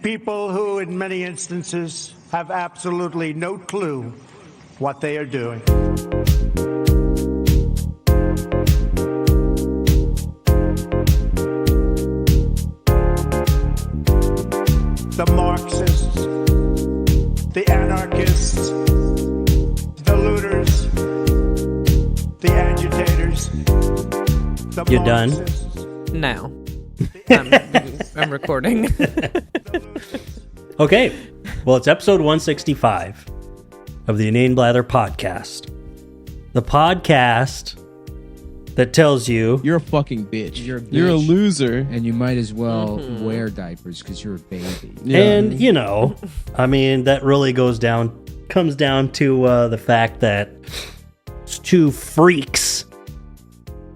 People who, in many instances, have absolutely no clue what they are doing. The Marxists, the anarchists, the looters, the agitators, the You done? No. I'm recording. Okay. Well, it's episode 165 of the Inane Blather podcast. The podcast that tells you You're a fucking bitch. You're a bitch. You're a loser. And you might as well wear diapers because you're a baby. Yeah. And, you know, I mean, that really comes down to the fact that it's two freaks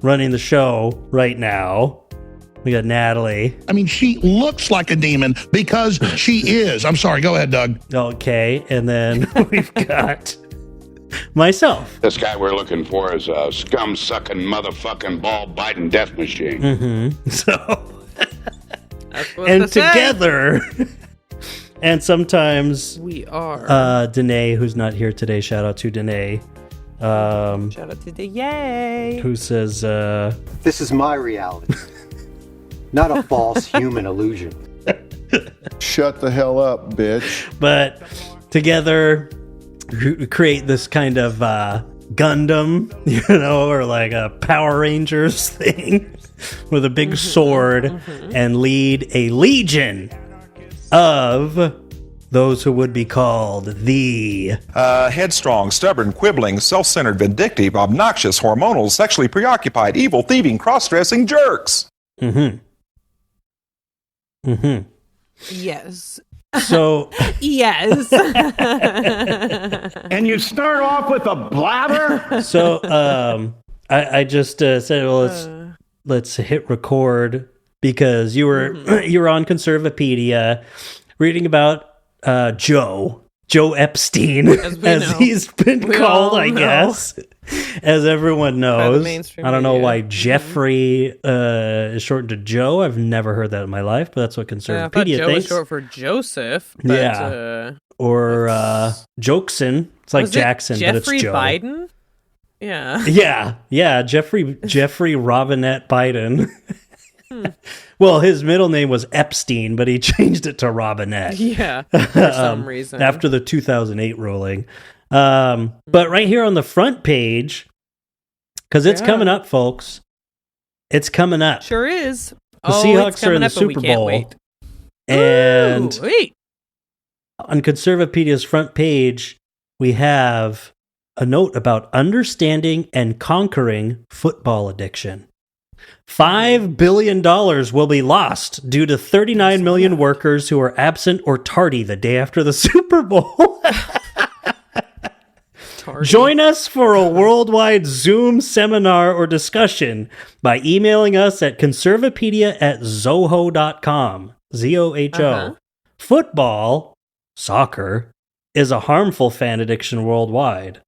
running the show right now. We got Natalie. I mean, she looks like a demon because she is. I'm sorry. Go ahead, Doug. Okay. And then we've got myself. This guy we're looking for is a scum-sucking, motherfucking, ball-biting death machine. Mm-hmm. So, and together, and sometimes we are. Danae, who's not here today, shout out to Danae. Shout out to the yay. Who says, This is my reality, not a false human illusion. Shut the hell up, bitch. but together create this kind of Gundam, you know, or like a Power Rangers thing with a big sword and lead a legion of those who would be called the headstrong, stubborn, quibbling, self-centered, vindictive, obnoxious, hormonal, sexually preoccupied, evil, thieving, cross-dressing jerks. Yes. So Yes. And you start off with a blather? So I just said, well, let's hit record because you were on Conservapedia reading about Joe Epstein, as he's been called, I guess, as everyone knows. I don't know why Jeffrey is shortened to Joe. I've never heard that in my life, but that's what Conservapedia I thought Joe thinks. was short for Joseph. But, or Jokesen. It's like Jackson, but it's Jeffrey Joe. Biden? Yeah. Yeah. Jeffrey Robinette Biden. Well, his middle name was Epstein, but he changed it to Robinette. Yeah, for some reason. After the 2008 ruling. But right here on the front page, because it's coming up, folks. It's coming up. Sure is. The Seahawks are in the Super Bowl. Wait. And wait. On Conservapedia's front page, we have a note about understanding and conquering football addiction. $5 billion will be lost due to 39 million workers who are absent or tardy the day after the Super Bowl. Join us for a worldwide Zoom seminar or discussion by emailing us at conservapedia@zoho.com. ZOHO. Football, soccer, is a harmful fan addiction worldwide.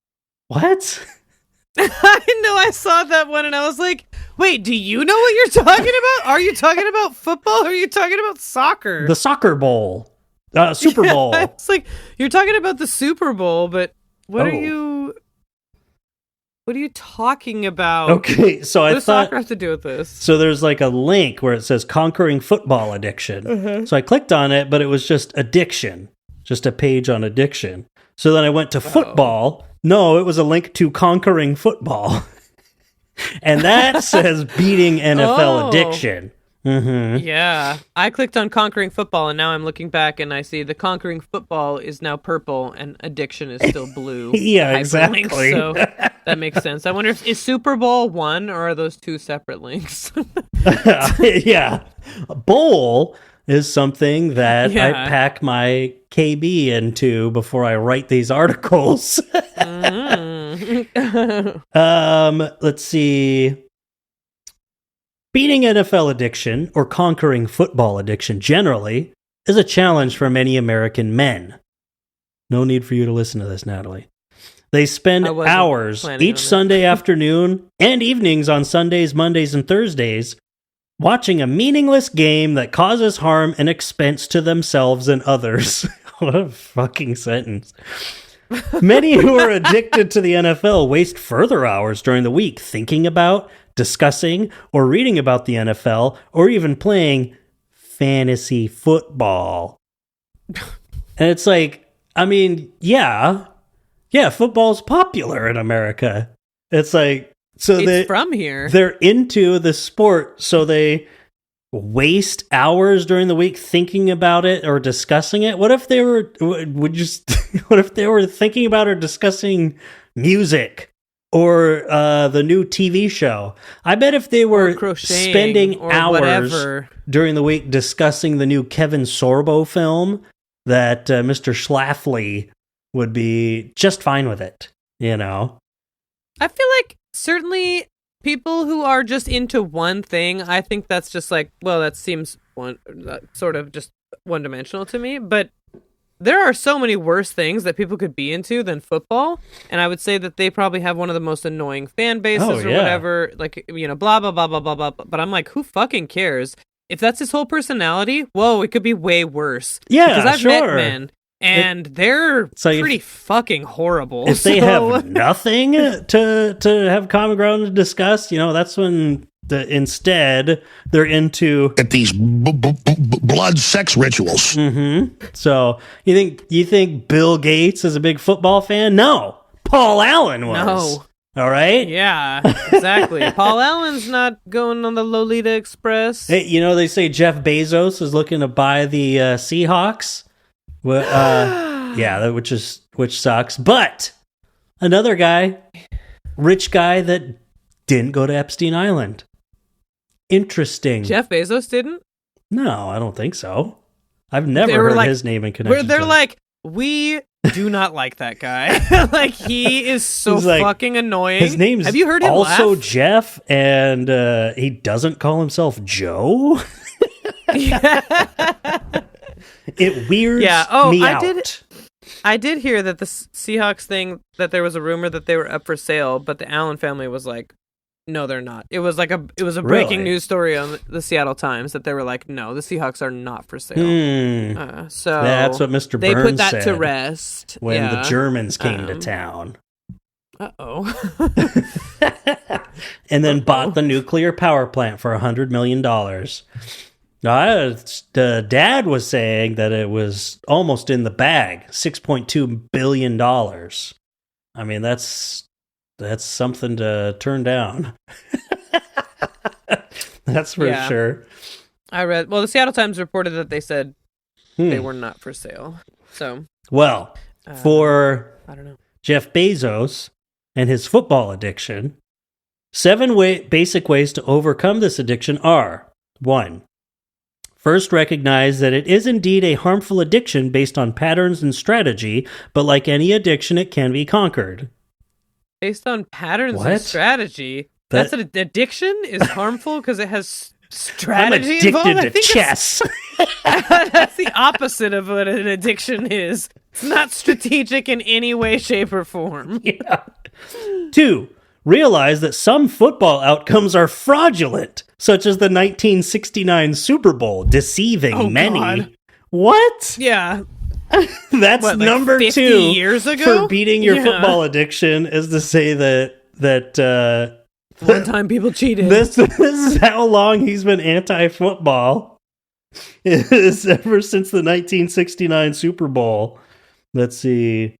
What? I know, I saw that one and I was like, wait, do you know what you're talking about? Are you talking about football or are you talking about soccer? The Soccer Bowl. Super Bowl. It's like, you're talking about the Super Bowl, but what are you talking about? Okay, so what I does thought... soccer have to do with this? So there's like a link where it says conquering football addiction. So I clicked on it, but it was just addiction. Just a page on addiction. So then I went to football. No, it was a link to conquering football. And that says beating NFL addiction. Yeah. I clicked on conquering football and now I'm looking back and I see the conquering football is now purple and addiction is still blue. Yeah, Hyperlink, exactly. So that makes sense. I wonder if is Super Bowl one or are those two separate links? Yeah. Bowl is something that I pack my KB into before I write these articles. Let's see. Beating NFL addiction, or conquering football addiction generally, is a challenge for many American men. No need for you to listen to this, Natalie. They spend hours each Sunday afternoon and evenings on Sundays, Mondays, and Thursdays watching a meaningless game that causes harm and expense to themselves and others. What a fucking sentence. Many who are addicted to the NFL waste further hours during the week thinking about, discussing, or reading about the NFL, or even playing fantasy football. And it's like, I mean, yeah, football's popular in America. It's like, so It's from here. They're into the sport, so they waste hours during the week thinking about it or discussing it. What if they were what if they were thinking about or discussing music or the new TV show? I bet if they were spending hours during the week discussing the new Kevin Sorbo film, that Mr. Schlafly would be just fine with it, you know? I feel like certainly people who are just into one thing, I think that's just like, well, that seems sort of just one-dimensional to me, but there are so many worse things that people could be into than football, and I would say that they probably have one of the most annoying fan bases or whatever, like, you know, blah, blah, blah, blah, blah, blah, but I'm like, who fucking cares? If that's his whole personality, whoa, it could be way worse. Yeah, because I've sure. met men, and they're pretty fucking horrible. If they have nothing to have common ground to discuss, you know, that's when instead they're into at these blood sex rituals. Mm-hmm. So you think Bill Gates is a big football fan? No, Paul Allen was. No. All right. Yeah, exactly. Paul Allen's not going on the Lolita Express. Hey, you know, they say Jeff Bezos is looking to buy the Seahawks. Well, yeah, which sucks. But another guy, rich guy that didn't go to Epstein Island. Interesting. Jeff Bezos didn't? No, I don't think so. I've never heard his name in connection. They're like, we do not like that guy. Like, he is so fucking annoying. His name's Have you heard him also laugh? Jeff, and he doesn't call himself Joe. It weirds me out. I did hear that the Seahawks thing, that there was a rumor that they were up for sale, but the Allen family was like, no, they're not. It was a breaking news story on the Seattle Times that they were like, no, the Seahawks are not for sale. So that's what Mr. Burns they put that said to rest when the Germans came to town. And then bought the nuclear power plant for $100 million. Dad was saying that it was almost in the bag, $6.2 billion. I mean, that's something to turn down. That's for sure. I read, the Seattle Times reported that they said they were not for sale. So, for I don't know. Jeff Bezos and his football addiction, 7 basic ways to overcome this addiction are: 1. First, recognize that it is indeed a harmful addiction based on patterns and strategy, but like any addiction, it can be conquered. Based on patterns and strategy? That's an addiction? Is harmful because it has strategy involved? I'm addicted to chess. That's the opposite of what an addiction is. It's not strategic in any way, shape, or form. Yeah. 2. Realize that some football outcomes are fraudulent, such as the 1969 Super Bowl, deceiving many. God. What? Yeah. That's number 50 2 years ago? for beating your football addiction, is to say that one time people cheated. This is how long he's been anti-football. It is ever since the 1969 Super Bowl. Let's see.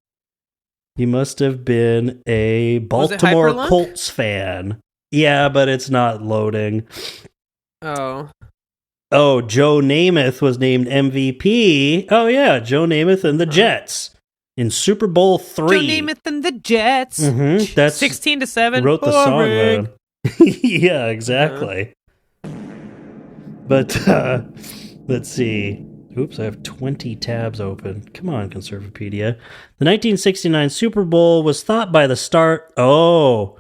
He must have been a Baltimore Colts fan. Yeah, but it's not loading. Oh, Joe Namath was named MVP. Oh, yeah, Joe Namath and the Jets in Super Bowl III. Joe Namath and the Jets. Mm-hmm. That's 16-7. Wrote the song, man. Yeah, exactly. But let's see. Oops, I have 20 tabs open. Come on, Conservapedia. The 1969 Super Bowl was thought by the star... Oh,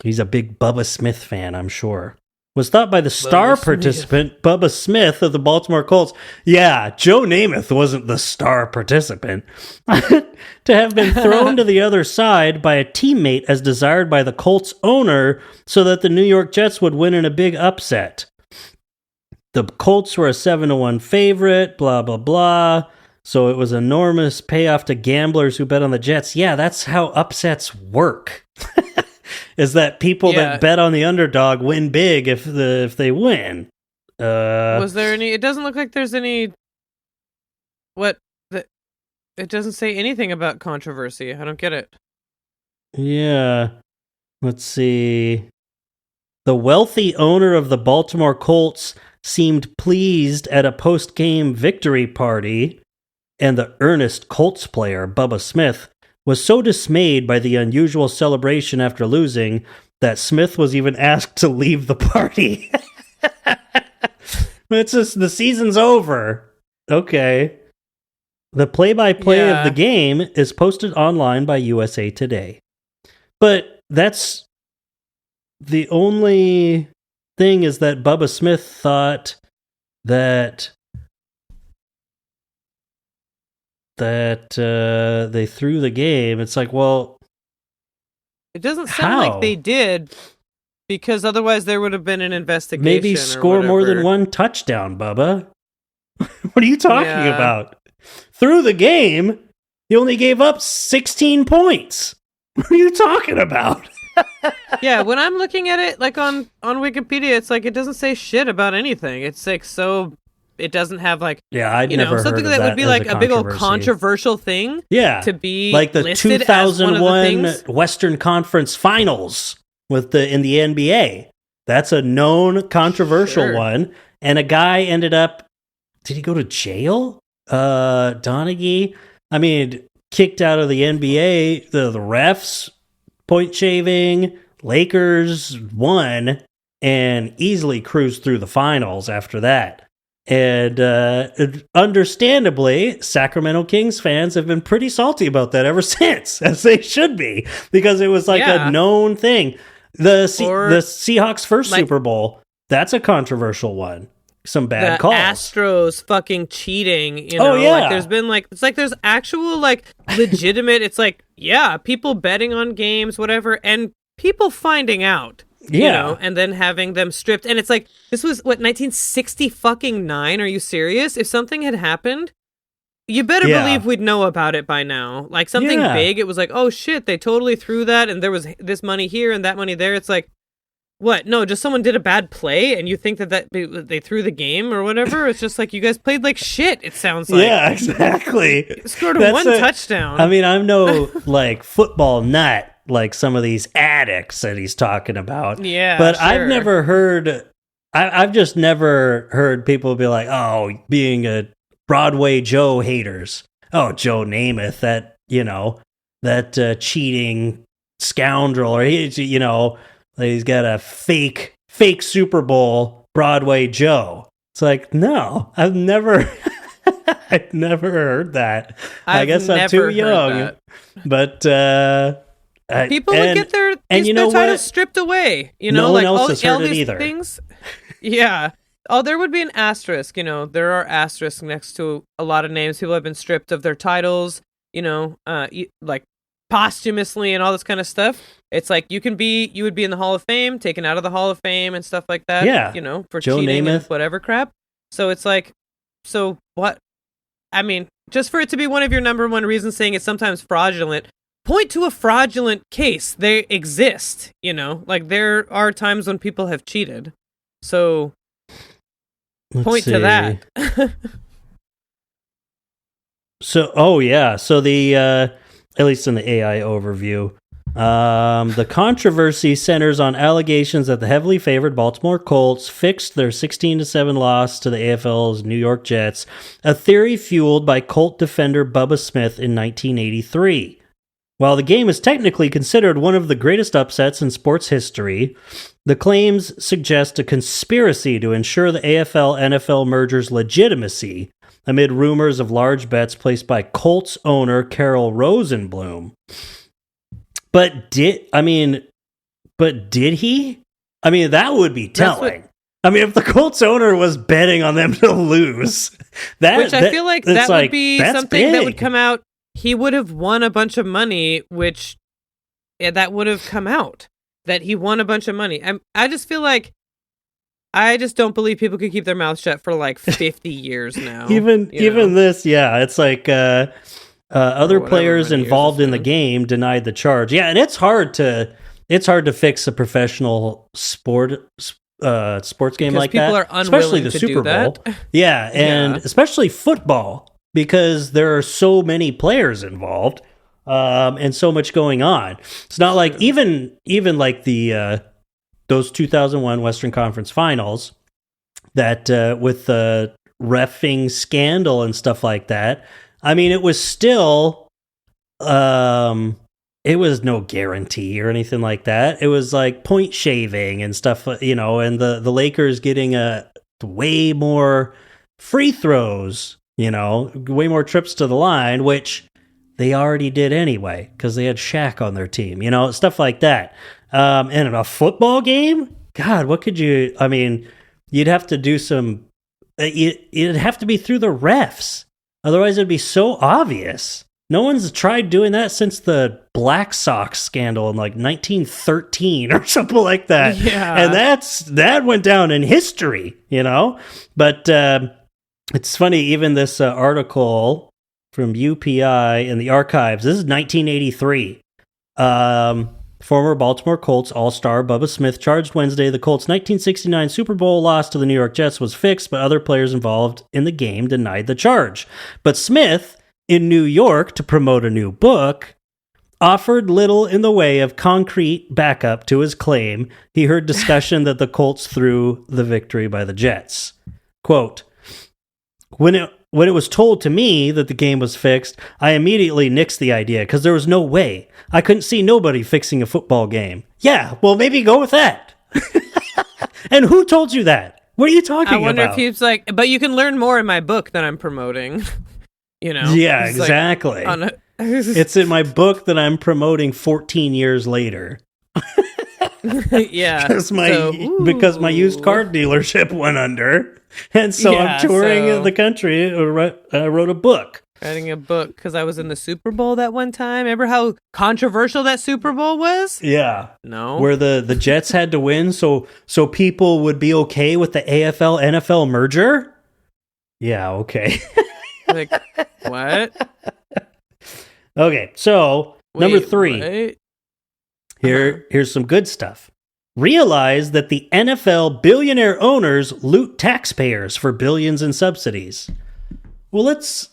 he's a big Bubba Smith fan, I'm sure. Was thought by the star participant, Bubba Smith of the Baltimore Colts. Yeah, Joe Namath wasn't the star participant. To have been thrown to the other side by a teammate as desired by the Colts owner so that the New York Jets would win in a big upset. the Colts were a 7-1 favorite, blah, blah, blah. So it was enormous payoff to gamblers who bet on the Jets. Yeah, that's how upsets work. Is that people that bet on the underdog win big if they win. Was there any... It doesn't look like there's any... It doesn't say anything about controversy. I don't get it. Yeah. Let's see. The wealthy owner of the Baltimore Colts seemed pleased at a post-game victory party, and the earnest Colts player, Bubba Smith, was so dismayed by the unusual celebration after losing that Smith was even asked to leave the party. It's just, the season's over. Okay. The play-by-play of the game is posted online by USA Today. But that's the only thing, is that Bubba Smith thought that they threw the game. It's like, well, it doesn't sound like they did, because otherwise there would have been an investigation. Maybe score more than one touchdown, Bubba. What are you talking about? Through the game, he only gave up 16 points. What are you talking about? Yeah, when I'm looking at it, like on Wikipedia, it's like it doesn't say shit about anything. It's like, so it doesn't have like, I'd never heard something of that would be like as a big old controversial thing. Yeah, to be like the listed 2001 as Western Conference Finals in the NBA. That's a known controversial one, and a guy ended up. Did he go to jail? Donaghy, I mean, kicked out of the NBA. The refs, point shaving. Lakers won and easily cruised through the finals after that. And understandably, Sacramento Kings fans have been pretty salty about that ever since, as they should be, because it was like a known thing. The Seahawks' first Super Bowl, that's a controversial one. Some bad calls. Astros fucking cheating, like there's been like, it's like there's actual like legitimate, it's like, people betting on games, whatever, and people finding out, and then having them stripped. And it's like, this was 1969? Are you serious? If something had happened, you better believe we'd know about it by now. Like something big, it was like, oh shit, they totally threw that, and there was this money here and that money there. It's like, what? No, just someone did a bad play, and you think that they threw the game or whatever? It's just like, you guys played like shit, it sounds like. Yeah, exactly. Scored one touchdown. I mean, I'm no, like, football nut, like some of these addicts that he's talking about. Yeah, but sure. I've never heard... I've just never heard people be like, oh, being a Broadway Joe haters. Oh, Joe Namath, that, that cheating scoundrel, or he's got a fake Super Bowl Broadway Joe. It's like, no, I've never heard that. I guess I'm too young. But people would get their titles stripped away. No one else has heard all it these either. Things. Yeah. Oh, there would be an asterisk. There are asterisks next to a lot of names. People have been stripped of their titles. Like posthumously and all this kind of stuff. It's like you would be in the Hall of Fame, taken out of the Hall of Fame and stuff like that. Yeah. For Joe cheating Namath. and whatever crap. So it's like, so what? I mean, just for it to be one of your number one reasons saying it's sometimes fraudulent, point to a fraudulent case. They exist, like there are times when people have cheated. So point to that. So, so the, at least in the AI overview, the controversy centers on allegations that the heavily favored Baltimore Colts fixed their 16-7 loss to the AFL's New York Jets, a theory fueled by Colt defender Bubba Smith in 1983. While the game is technically considered one of the greatest upsets in sports history, the claims suggest a conspiracy to ensure the AFL-NFL merger's legitimacy amid rumors of large bets placed by Colts owner Carol Rosenblum. But did he? I mean, that would be telling. If the Colts owner was betting on them to lose, I feel like that would be something big. That would come out. He would have won a bunch of money, which that would have come out that he won a bunch of money. I just feel like I just don't believe people could keep their mouth shut for like 50 years now. Even this, yeah, it's like other players involved in the game denied the charge. Yeah, and it's hard to fix a professional sports game like people that, are especially unwilling the to Super do Bowl. that. Yeah, and especially football because there are so many players involved and so much going on. It's not like even like the those 2001 Western Conference Finals that with the reffing scandal and stuff like that. I mean, it was still, it was no guarantee or anything like that. It was like point shaving and stuff, and the Lakers getting way more free throws, way more trips to the line, which they already did anyway because they had Shaq on their team, stuff like that. And in a football game, God, what could you? I mean, you'd have to do some. It'd have to be through the refs. Otherwise, it'd be so obvious. No one's tried doing that since the Black Sox scandal in like 1913 or something like that. Yeah. And that went down in history, But it's funny, even this article from UPI in the archives, this is 1983. Former Baltimore Colts All-Star Bubba Smith charged Wednesday the Colts' 1969 Super Bowl loss to the New York Jets was fixed, but other players involved in the game denied the charge. But Smith, in New York to promote a new book, offered little in the way of concrete backup to his claim. He heard discussion that the Colts threw the victory by the Jets. Quote, When it was told to me that the game was fixed, I immediately nixed the idea because there was no way. I couldn't see nobody fixing a football game. Yeah, well, maybe go with that. And who told you that? What are you talking about? I wonder if he's like, but you can learn more in my book that I'm promoting. Yeah, It's exactly. Like, It's in my book that I'm promoting 14 years later. Yeah. Because my used car dealership went under. And so I'm touring the country. I wrote a book. Writing a book because I was in the Super Bowl that one time. Remember how controversial that Super Bowl was? Yeah. No. Where the Jets had to win so people would be okay with the AFL-NFL merger? Yeah, okay. Like, what? Okay, so number 3. What? Here's some good stuff. Realize that the NFL billionaire owners loot taxpayers for billions in subsidies. Well, let's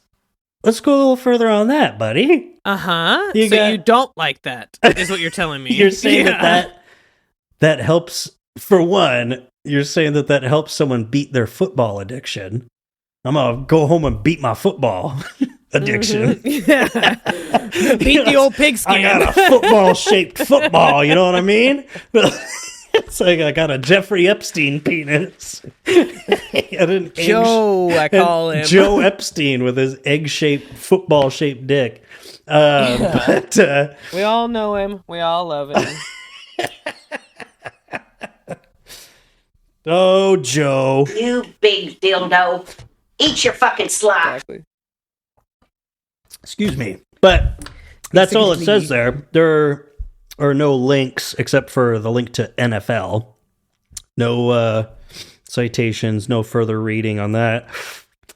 go a little further on that, buddy. Uh-huh. You don't like that, is what you're telling me. You're saying that helps, for one, you're saying that helps someone beat their football addiction. I'm going to go home and beat my football addiction. Mm-hmm. Beat the old pigskin. I got a football-shaped football, you know what I mean? It's like I got a Jeffrey Epstein penis. Joe, I call him. Joe Epstein with his egg-shaped, football-shaped dick. But we all know him. We all love him. Oh, Joe. You big dildo. Eat your fucking slop. Exactly. Excuse me. But that's all it says there. There are no links except for the link to NFL. No citations, no further reading on that.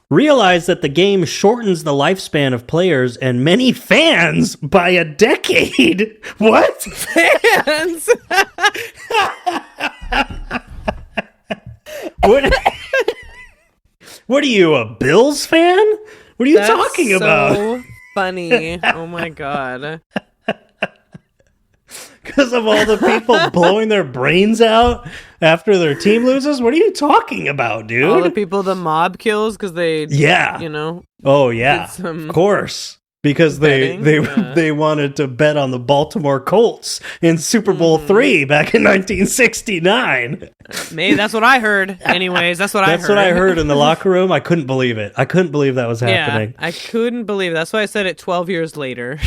Realize that the game shortens the lifespan of players and many fans by a decade. What? Fans? What are you, a Bills fan? What are you talking about? So funny. Oh my god. Because of all the people blowing their brains out after their team loses? What are you talking about, dude? All the people the mob kills because they, Oh, yeah. Of course. Because they wanted to bet on the Baltimore Colts in Super Bowl III back in 1969. Maybe that's what I heard. Anyways, that's what I heard. That's what I heard in the locker room. I couldn't believe it. I couldn't believe that was happening. Yeah, I couldn't believe it. That's why I said it 12 years later.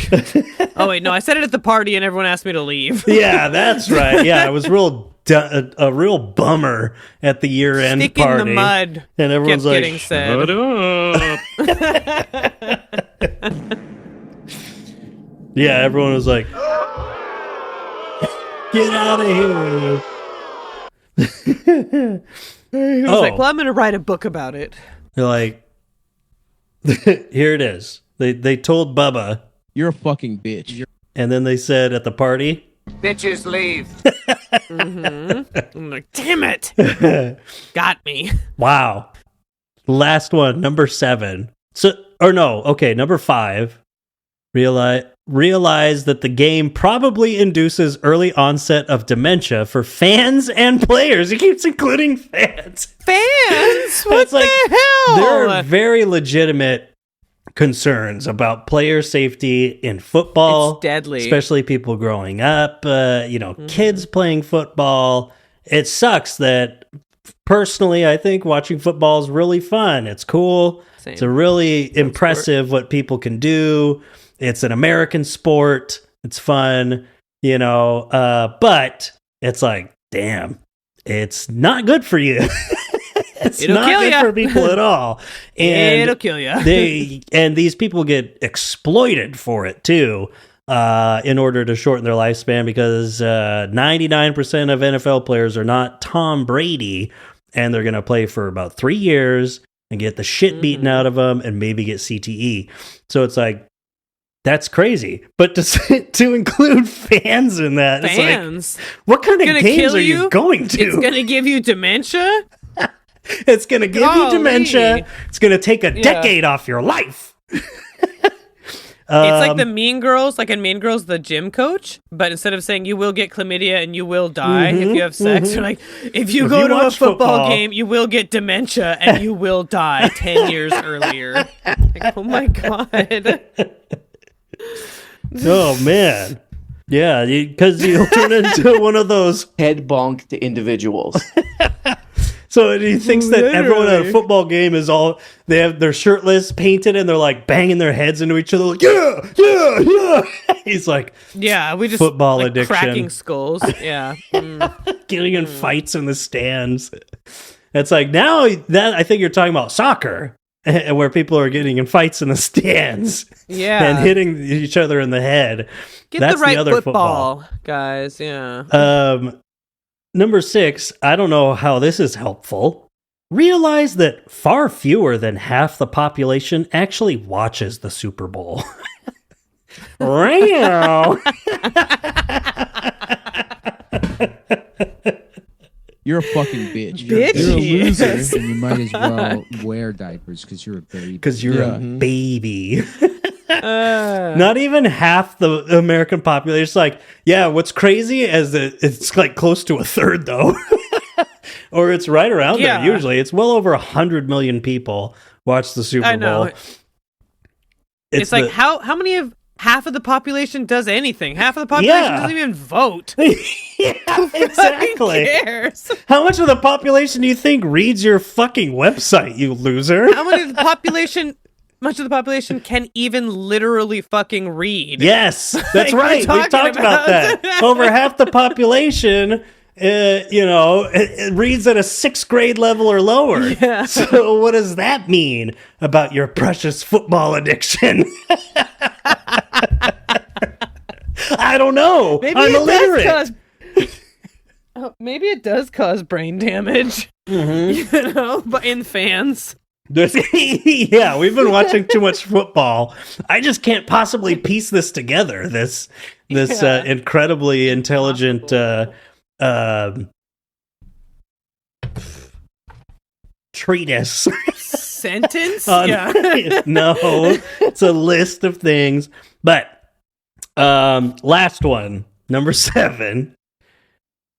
Oh, wait, no, I said it at the party and everyone asked me to leave. Yeah, that's right. Yeah, it was a real bummer at the year-end Stick party. in the mud. And everyone's like, getting said. Shut up. Yeah, everyone was like, get out of here. He was like, well, I'm going to write a book about it. They're like, here it is. They told Bubba, you're a fucking bitch. And then they said at the party, Bitches leave. I'm like, damn it. Got me. Wow. Last one, number 7. Number 5. Realize that the game probably induces early onset of dementia for fans and players. He keeps including fans. Fans? What the hell? There are very legitimate concerns about player safety in football. It's deadly. Especially people growing up, kids playing football. It sucks that, personally, I think watching football is really fun. It's cool. Same. It's a really impressive what people can do. It's an American sport. It's fun, but it's like, damn, it's not good for you. It'll not good for people at all. And it'll kill you. These people get exploited for it too, in order to shorten their lifespan, because 99% of NFL players are not Tom Brady, and they're going to play for about 3 years and get the shit beaten out of them and maybe get CTE. So it's like, that's crazy. But to include fans in that, fans? It's like, what kind of games are you going to? It's going to give you dementia? It's going to give you dementia. It's going to take a decade off your life. It's like the Mean Girls, like in Mean Girls, the gym coach, but instead of saying you will get chlamydia and you will die if you have sex, you're like, if you go to a football game, you will get dementia and you will die 10 years earlier. Like, oh my God. Oh, man. Yeah, because you'll turn into one of those head bonked individuals. So he thinks that everyone at a football game is they're shirtless, painted, and they're like banging their heads into each other, like, yeah. He's like, yeah, we just football like addiction, cracking skulls, yeah, getting in fights in the stands. It's like, now that I think you're talking about soccer, where people are getting in fights in the stands, and hitting each other in the head. That's the right football, guys. Yeah. Number 6, I don't know how this is helpful. Realize that far fewer than half the population actually watches the Super Bowl. You're a fucking bitch. You're a loser, and you might as well wear diapers because you're a baby. Because you're a baby. Not even half the American population. It's like, yeah, what's crazy is that it's like close to a third, though. Or it's right around there, usually. It's well over 100 million people watch the Super Bowl. I know. It's like, how many of half of the population does anything? Half of the population doesn't even vote. Yeah, exactly. Who cares? How much of the population do you think reads your fucking website, you loser? How many of the population... Much of the population can even literally fucking read. Yes, that's right. We've talked about that. Over half the population, it reads at a 6th grade level or lower. Yeah. So what does that mean about your precious football addiction? I don't know. I'm illiterate. Maybe it does cause brain damage. But in fans. Yeah, we've been watching too much football. I just can't possibly piece this together. This incredibly intelligent treatise. Sentence? No, it's a list of things. But last one, number 7.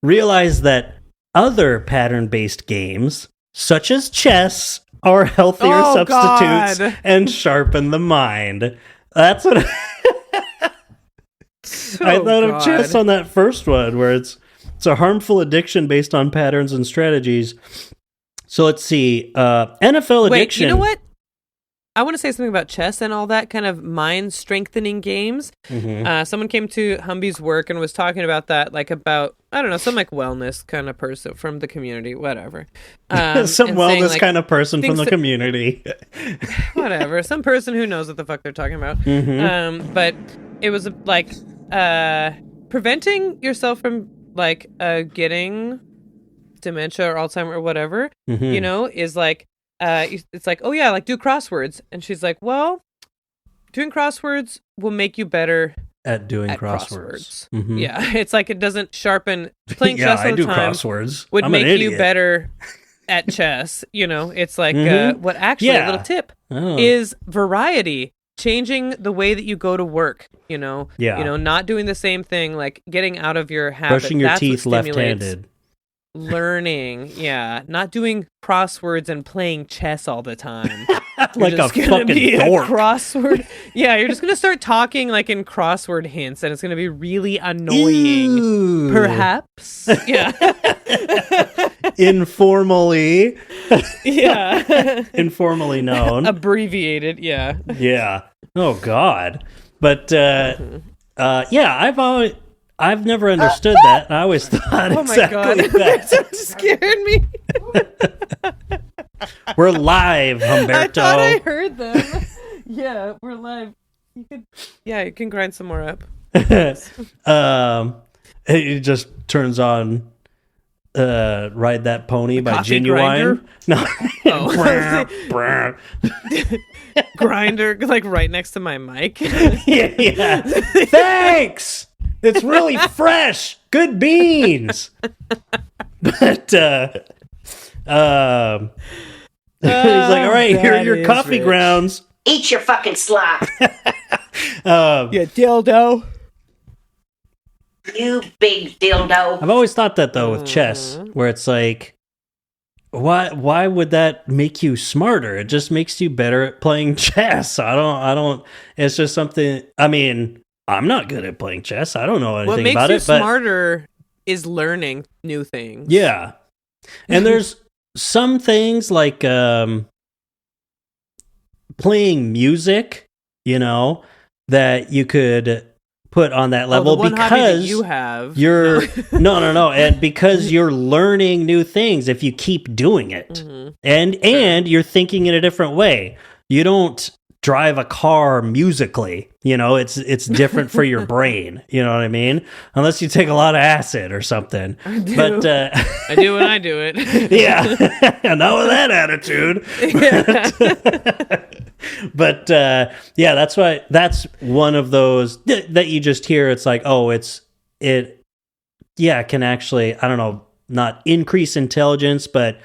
Realize that other pattern-based games, such as chess, are healthier substitutes and sharpen the mind. That's what I thought of chess on that first one, where it's a harmful addiction based on patterns and strategies. So let's see. NFL addiction. Wait, you know what? I want to say something about chess and all that kind of mind-strengthening games. Someone came to Humby's work and was talking about that, like about, I don't know, some like wellness kind of person from the community, whatever. Some wellness saying, kind of person from the community. Whatever, some person who knows what the fuck they're talking about. But it was like preventing yourself from like getting dementia or Alzheimer or whatever, Mhm. you know, is like, it's like, oh yeah, like do crosswords. And she's like, well, doing crosswords will make you better At doing at crosswords. crosswords. Mhm. Yeah, it's like it doesn't sharpen playing Yeah, chess all I the do time crosswords. would I'm an make you idiot. better at chess. You know, it's like Mhm. what actually Yeah. a little tip Oh. is variety, changing the way that you go to work. You know, Yeah. not doing the same thing, like getting out of your habit. Brushing your That's what teeth stimulates left-handed. learning. Yeah, not doing crosswords and playing chess all the time. Like a just gonna fucking be a dork. crossword. Yeah, you're just gonna start talking like in crossword hints, and it's gonna be really annoying. Ew. Perhaps. Yeah. Informally. Yeah. Informally known. Abbreviated. Yeah. Yeah. Oh God. But yeah, I've never understood that. And I always thought Oh my god, exactly that. that scared me. We're live, I Humberto. thought I heard them. Yeah, we're live. You can grind some more up. It just turns on Ride That Pony by coffee Genuine. grinder? No. Grinder, like right next to my mic. Yeah. Thanks. It's really fresh. Good beans. But he's like, all right, here are your coffee grounds. Eat your fucking slop. Yeah, dildo. You big dildo. I've always thought that though with chess, where it's like, why would that make you smarter? It just makes you better at playing chess. I don't. It's just something. I mean, I'm not good at playing chess. I don't know anything about it. What makes you but smarter is learning new things. yeah, and there's some things like playing music, you know, that you could put on that level the one hobby that because you have. you're no, and because you're learning new things if you keep doing it, Mm-hmm. and you're thinking in a different way. You don't drive a car musically, you know, it's different for your brain, you know what I mean, unless you take a lot of acid or something. I do. But I do when I do it. yeah, not with that attitude. But yeah, that's one of those that you just hear. It's like, oh, it can actually, I don't know, not increase intelligence, but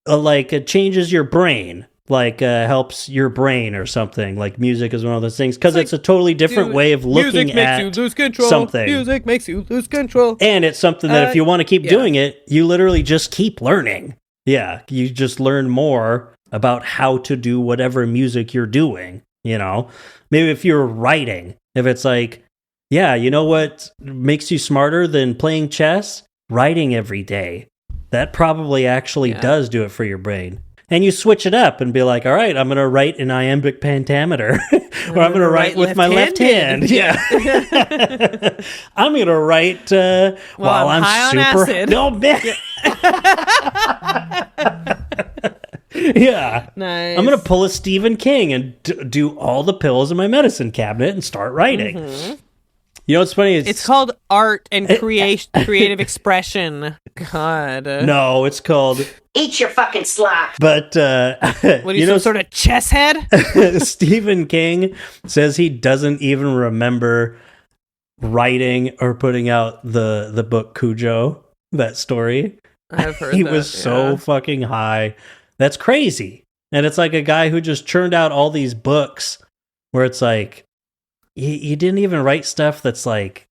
like it changes your brain, like helps your brain or something. Like music is one of those things because it's a totally different way of looking at you lose control. something. Music makes you lose control. And it's something that if you want to keep yeah. doing it, you literally just keep learning. Yeah, you just learn more about how to do whatever music you're doing, you know? Maybe if you're writing, if it's like, yeah, you know what makes you smarter than playing chess? Writing every day. That probably actually does do it for your brain. And you switch it up and be like, all right, I'm going to write in iambic pentameter. Or I'm going to write with my left hand. Yeah. I'm going to write while I'm high on super... acid. No, man. Yeah. Nice. I'm going to pull a Stephen King and do all the pills in my medicine cabinet and start writing. Mm-hmm. You know what's funny? It's called art and creative expression. God. No, it's called... Eat your fucking slop. But, What are you, some sort of chess head? Stephen King says he doesn't even remember writing or putting out the book Cujo, that story. I've heard He that, was so fucking high. That's crazy. And it's like a guy who just churned out all these books where it's like, he didn't even write stuff that's like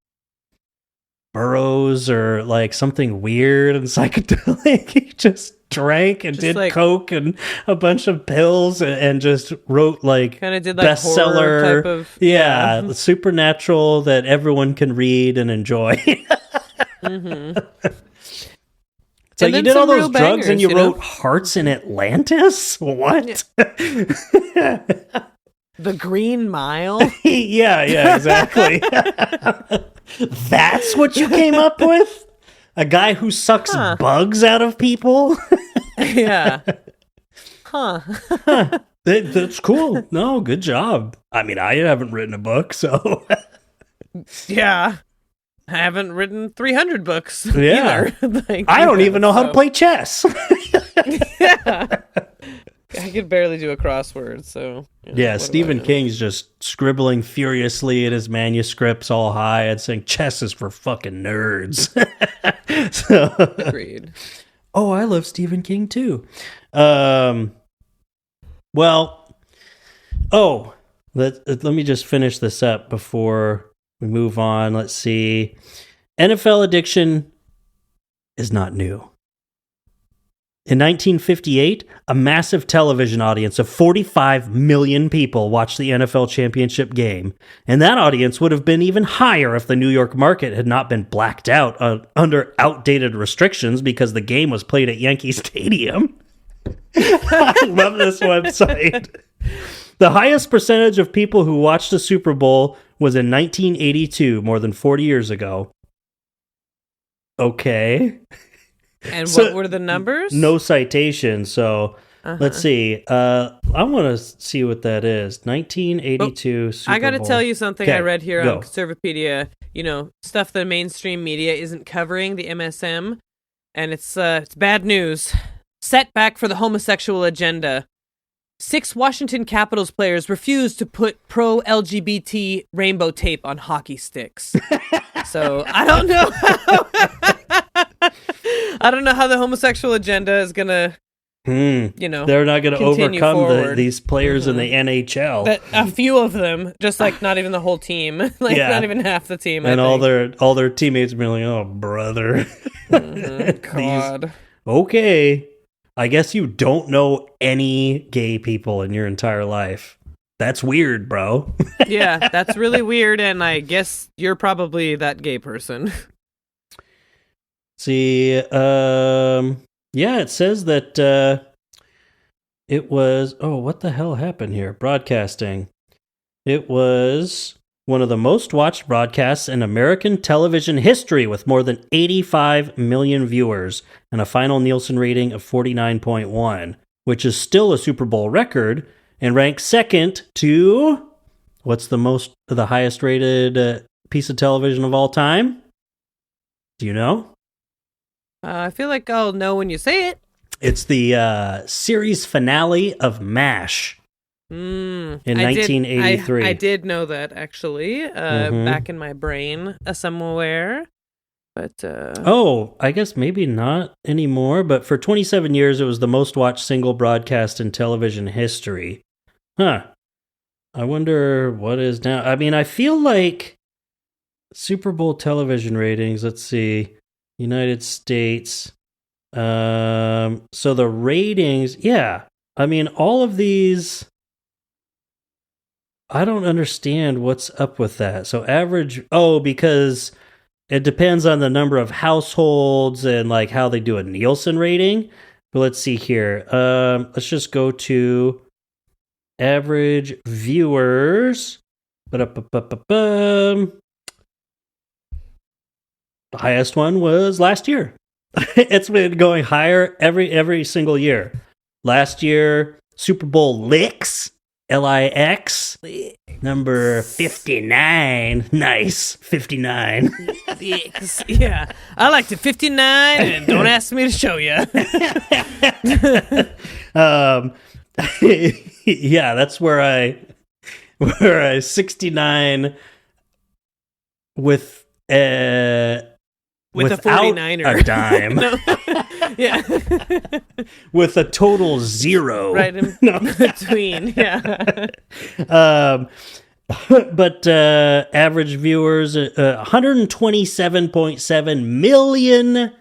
Burroughs or like something weird and psychedelic. He just drank and did like, coke and a bunch of pills and just wrote like kind of did like bestseller horror type of yeah, supernatural that everyone can read and enjoy. Mm-hmm. It's like you did all those drugs and you wrote Hearts in Atlantis? What? The Green Mile? Yeah, exactly. That's what you came up with? A guy who sucks bugs out of people? Yeah. Huh. That's cool. No, good job. I mean, I haven't written a book, so... Yeah. I haven't written 300 books Yeah. either. Like, I don't even know how to play chess. Yeah. I could barely do a crossword, so... Yeah, Stephen King's just scribbling furiously at his manuscripts all high and saying, chess is for fucking nerds. Agreed. Oh, I love Stephen King too. Let me just finish this up before we move on. Let's see. NFL addiction is not new. In 1958, a massive television audience of 45 million people watched the NFL championship game, and that audience would have been even higher if the New York market had not been blacked out under outdated restrictions because the game was played at Yankee Stadium. I love this website. The highest percentage of people who watched the Super Bowl was in 1982, more than 40 years ago. Okay. And what were the numbers? No citation, so let's see. I want to see what that is. 1982 Super Bowl. I got to tell you something I read here go. on Conservapedia. You know, stuff the mainstream media isn't covering, the MSM, and it's bad news. Setback for the homosexual agenda. 6 Washington Capitals players refused to put pro-LGBT rainbow tape on hockey sticks. So I don't know how the homosexual agenda is gonna, they're not gonna overcome these players in the NHL. A few of them, just like not even the whole team, not even half the team. And all their teammates be like, "Oh, brother, God." Okay, I guess you don't know any gay people in your entire life. That's weird, bro. Yeah, that's really weird, and I guess you're probably that gay person. See, it says that it was... Oh, what the hell happened here? Broadcasting. It was one of the most watched broadcasts in American television history with more than 85 million viewers and a final Nielsen rating of 49.1, which is still a Super Bowl record and ranks second to... What's the highest rated piece of television of all time? Do you know? I feel like I'll know when you say it. It's the series finale of MASH in 1983. I did know that, actually, back in my brain somewhere. But I guess maybe not anymore, but for 27 years it was the most watched single broadcast in television history. Huh. I wonder what is now. I mean, I feel like Super Bowl television ratings, let's see. United States. So the ratings, I mean, all of these, I don't understand what's up with that. So average, because it depends on the number of households and like how they do a Nielsen rating. But let's see here. Let's just go to average viewers. The highest one was last year. It's been going higher every single year. Last year, Super Bowl Licks, Lix, number 59. Nice, 59. Licks. Yeah, I liked it 59, and don't ask me to show you. Yeah, that's where I 69 with with a 49er. A dime. Yeah. With a total 0. Right in between, yeah. But average viewers, 127.7 million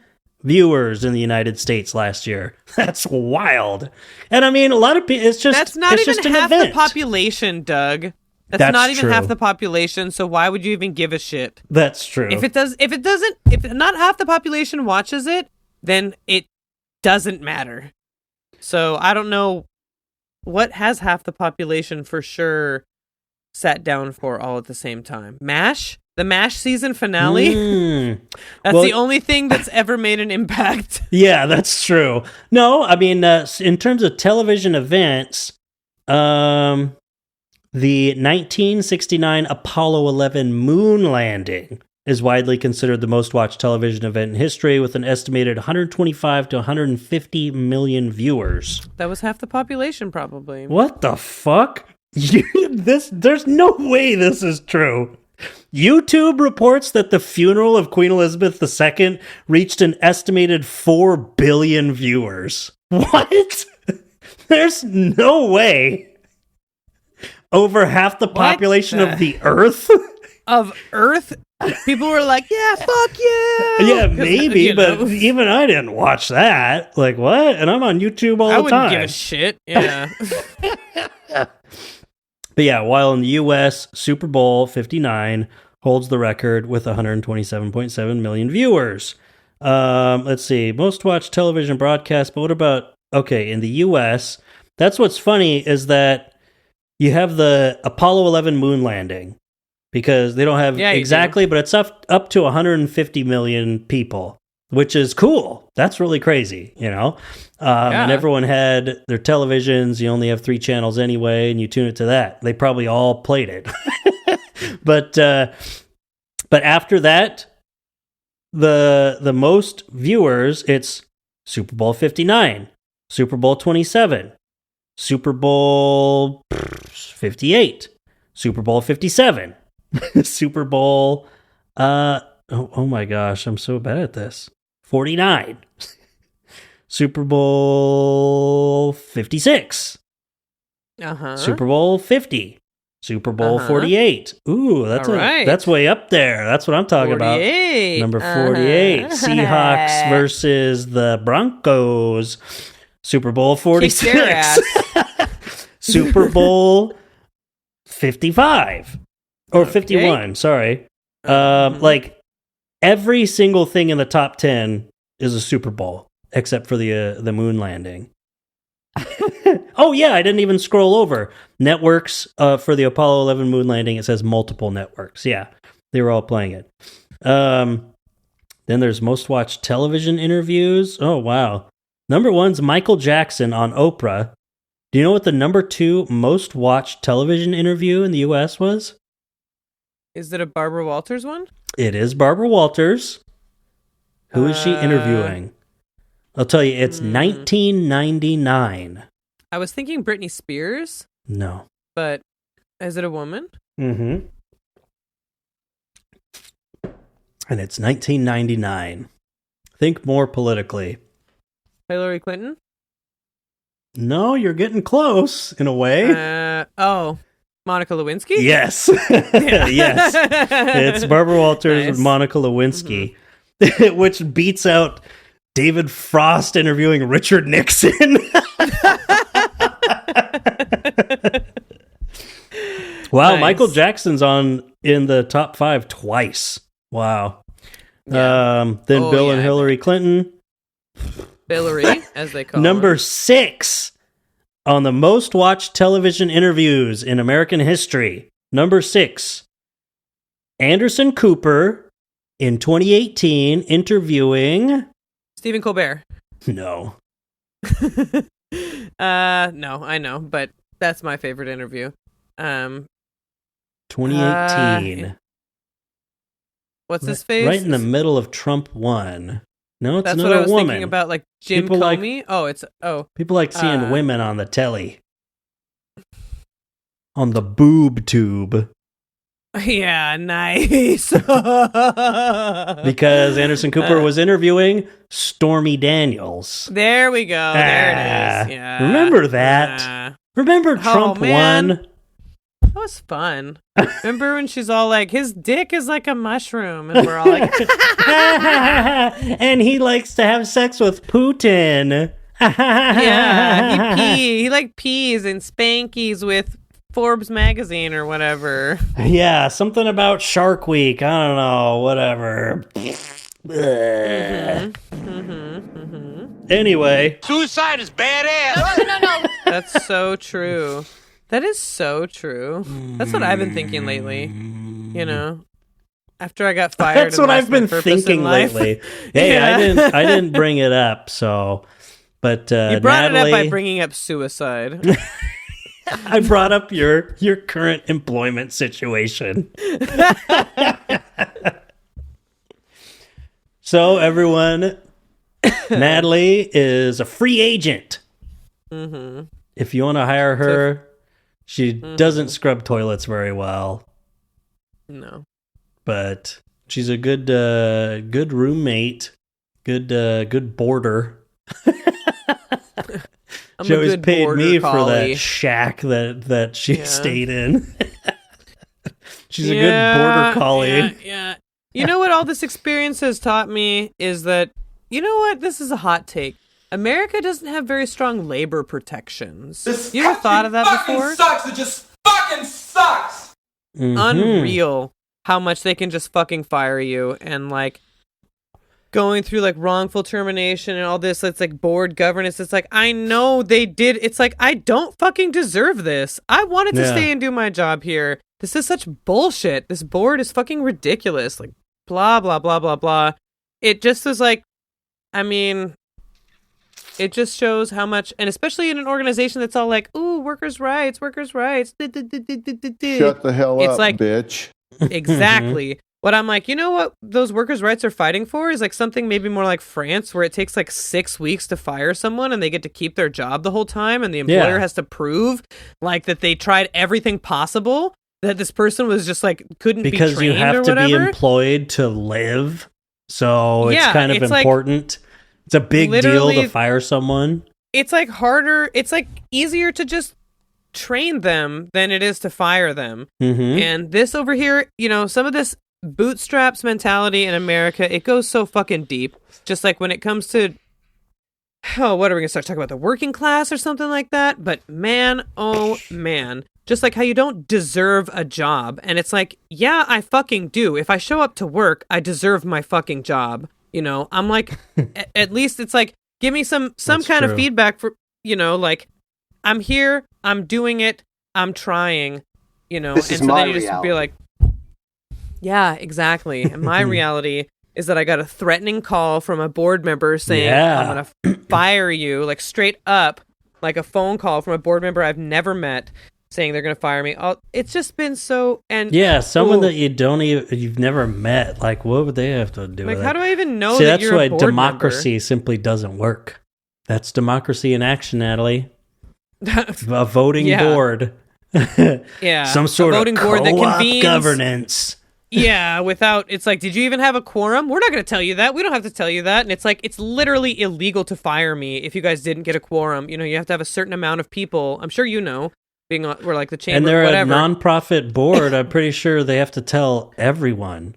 viewers in the United States last year. That's wild. And I mean, a lot of people, that's not even half the population, Doug. That's not even half the population, so why would you even give a shit? That's true. If not half the population watches it, then it doesn't matter. So I don't know what has half the population for sure sat down for all at the same time. MASH? The MASH season finale? That's the only thing that's ever made an impact. Yeah, that's true. No, I mean, in terms of television events, the 1969 Apollo 11 moon landing is widely considered the most watched television event in history, with an estimated 125 to 150 million viewers. That was half the population, probably. What the fuck? There's no way this is true. YouTube reports that the funeral of Queen Elizabeth II reached an estimated 4 billion viewers. What? There's no way. Over half the population of the Earth? Of Earth? People were like, yeah, fuck yeah. Yeah, maybe, but even I didn't watch that. Like, what? And I'm on YouTube all the time. I wouldn't give a shit. Yeah. But yeah, while in the U.S., Super Bowl 59 holds the record with 127.7 million viewers. Let's see, most watched television broadcast, but what about, okay, in the U.S., that's what's funny is that you have the Apollo 11 moon landing, because they don't have exactly, but it's up to 150 million people, which is cool. That's really crazy, you know? And everyone had their televisions. You only have 3 channels anyway, and you tune it to that. They probably all played it. But after that, the most viewers, it's Super Bowl 59, Super Bowl 27, Super Bowl 58, Super Bowl 57, Super Bowl, oh my gosh, I'm so bad at this, 49, Super Bowl 56, Super Bowl 50, Super Bowl 48. Ooh, that's way up there. That's what I'm talking 48. About. Number 48, Seahawks versus the Broncos. Super Bowl 46. Super Bowl 55 or 51, sorry. Like every single thing in the top 10 is a Super Bowl except for the moon landing. Oh yeah, I didn't even scroll over. Networks for the Apollo 11 moon landing, it says multiple networks. Yeah, they were all playing it. Then there's most watched television interviews. Oh wow. Number 1's Michael Jackson on Oprah. Do you know what the number 2 most watched television interview in the US was? Is it a Barbara Walters one? It is Barbara Walters. Who is she interviewing? I'll tell you, it's 1999. I was thinking Britney Spears. No. But is it a woman? Mm-hmm. And it's 1999. Think more politically. Hillary Clinton? No, you're getting close, in a way. Monica Lewinsky? Yes. Yes. It's Barbara Walters with Monica Lewinsky, which beats out David Frost interviewing Richard Nixon. Wow, nice. Michael Jackson's in the top 5 twice. Wow. Yeah. Then Bill and Hillary Clinton. Hillary, as they call Number her. 6 on the most watched television interviews in American history. Number 6. Anderson Cooper in 2018 interviewing Stephen Colbert. No. No, I know, but that's my favorite interview. 2018. What's his face? Right in the middle of Trump 1. No, it's that's another what I was woman. Thinking about, like Jim Comey. People like seeing women on the telly, on the boob tube. Yeah, nice. Because Anderson Cooper was interviewing Stormy Daniels. There we go. There it is. Yeah. Remember that? Remember Trump 1? That was fun. Remember when she's all like, his dick is like a mushroom, and we're all like, and he likes to have sex with Putin. Yeah, he like pees and spankies with Forbes magazine or whatever. Yeah, something about Shark Week. I don't know, whatever. Anyway. Suicide is badass. No. That's so true. That is so true. That's what I've been thinking lately. You know, after I got fired. That's what I've been thinking lately. Hey, yeah. I didn't bring it up, so. But you brought Natalie, it up by bringing up suicide. I brought up your current employment situation. So everyone, Natalie is a free agent. Mm-hmm. If you want to hire her, she doesn't scrub toilets very well. No. But she's a good roommate, good boarder. She always paid me for that shack that she stayed in. She's a good border collie. Yeah. You know what all this experience has taught me is that, you know what? This is a hot take. America doesn't have very strong labor protections. You ever thought of that before? Sucks. It just fucking sucks. Unreal how much they can just fucking fire you, and like going through like wrongful termination and all this. It's like board governance. It's like, I know they did. It's like, I don't fucking deserve this. I wanted to stay and do my job here. This is such bullshit. This board is fucking ridiculous. Like, blah, blah, blah, blah, blah. It just was like, I mean, it just shows how much, and especially in an organization that's all like, ooh, workers' rights. Shut the hell up, like, bitch. Exactly. What I'm like, you know what those workers' rights are fighting for is like something maybe more like France, where it takes like 6 weeks to fire someone and they get to keep their job the whole time, and the employer has to prove like that they tried everything possible, that this person was just like couldn't be trained or whatever. Because you have to be employed to live, so it's kind of important. Like, it's a big deal to fire someone. It's like harder. It's like easier to just train them than it is to fire them. And this over here, you know, some of this bootstraps mentality in America, it goes so fucking deep. Just like when it comes to, what are we gonna start talking about, the working class or something like that? But man, oh man, just like how you don't deserve a job, and it's like, yeah, I fucking do. If I show up to work, I deserve my fucking job. You know, I'm like, at least it's like, give me some kind of feedback for, you know, like, I'm here, I'm doing it, I'm trying, you know, this and is so my then you just reality. be like, yeah, exactly. And my reality is that I got a threatening call from a board member saying, I'm going to fire you, like straight up, like a phone call from a board member I've never met saying they're going to fire me. It's just been so, and someone that you've never met, like what would they have to do with it? How do I even know that you're a board member? That's why democracy simply doesn't work. That's democracy in action, Natalie. A voting board. Some sort of co-op governance. Yeah, without, it's like, did you even have a quorum? We're not going to tell you that. We don't have to tell you that. And it's like, it's literally illegal to fire me if you guys didn't get a quorum. You know, you have to have a certain amount of people. I'm sure you know, being on, we're like the chamber, and they're whatever. a non-profit board. I'm pretty sure they have to tell everyone.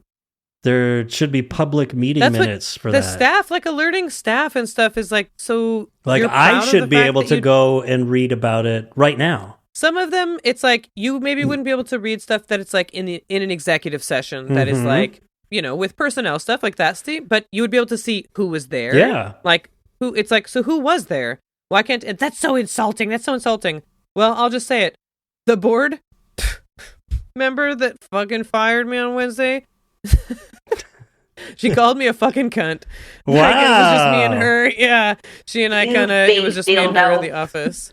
There should be public meeting minutes for that. The staff, like alerting staff and stuff, is like, so like I should be able to go and read about it right now. Some of them, it's like, you maybe wouldn't be able to read stuff that it's like in an executive session that is like, you know, with personnel stuff like that, Steve, but you would be able to see who was there. Yeah. Like, who, it's like, so who was there? Why can't, that's so insulting. That's so insulting. Well, I'll just say it. The board member that fucking fired me on Wednesday, she called me a fucking cunt. Wow. Like, it was just me and her. Yeah. She and I kind of, it was just me and her in the office.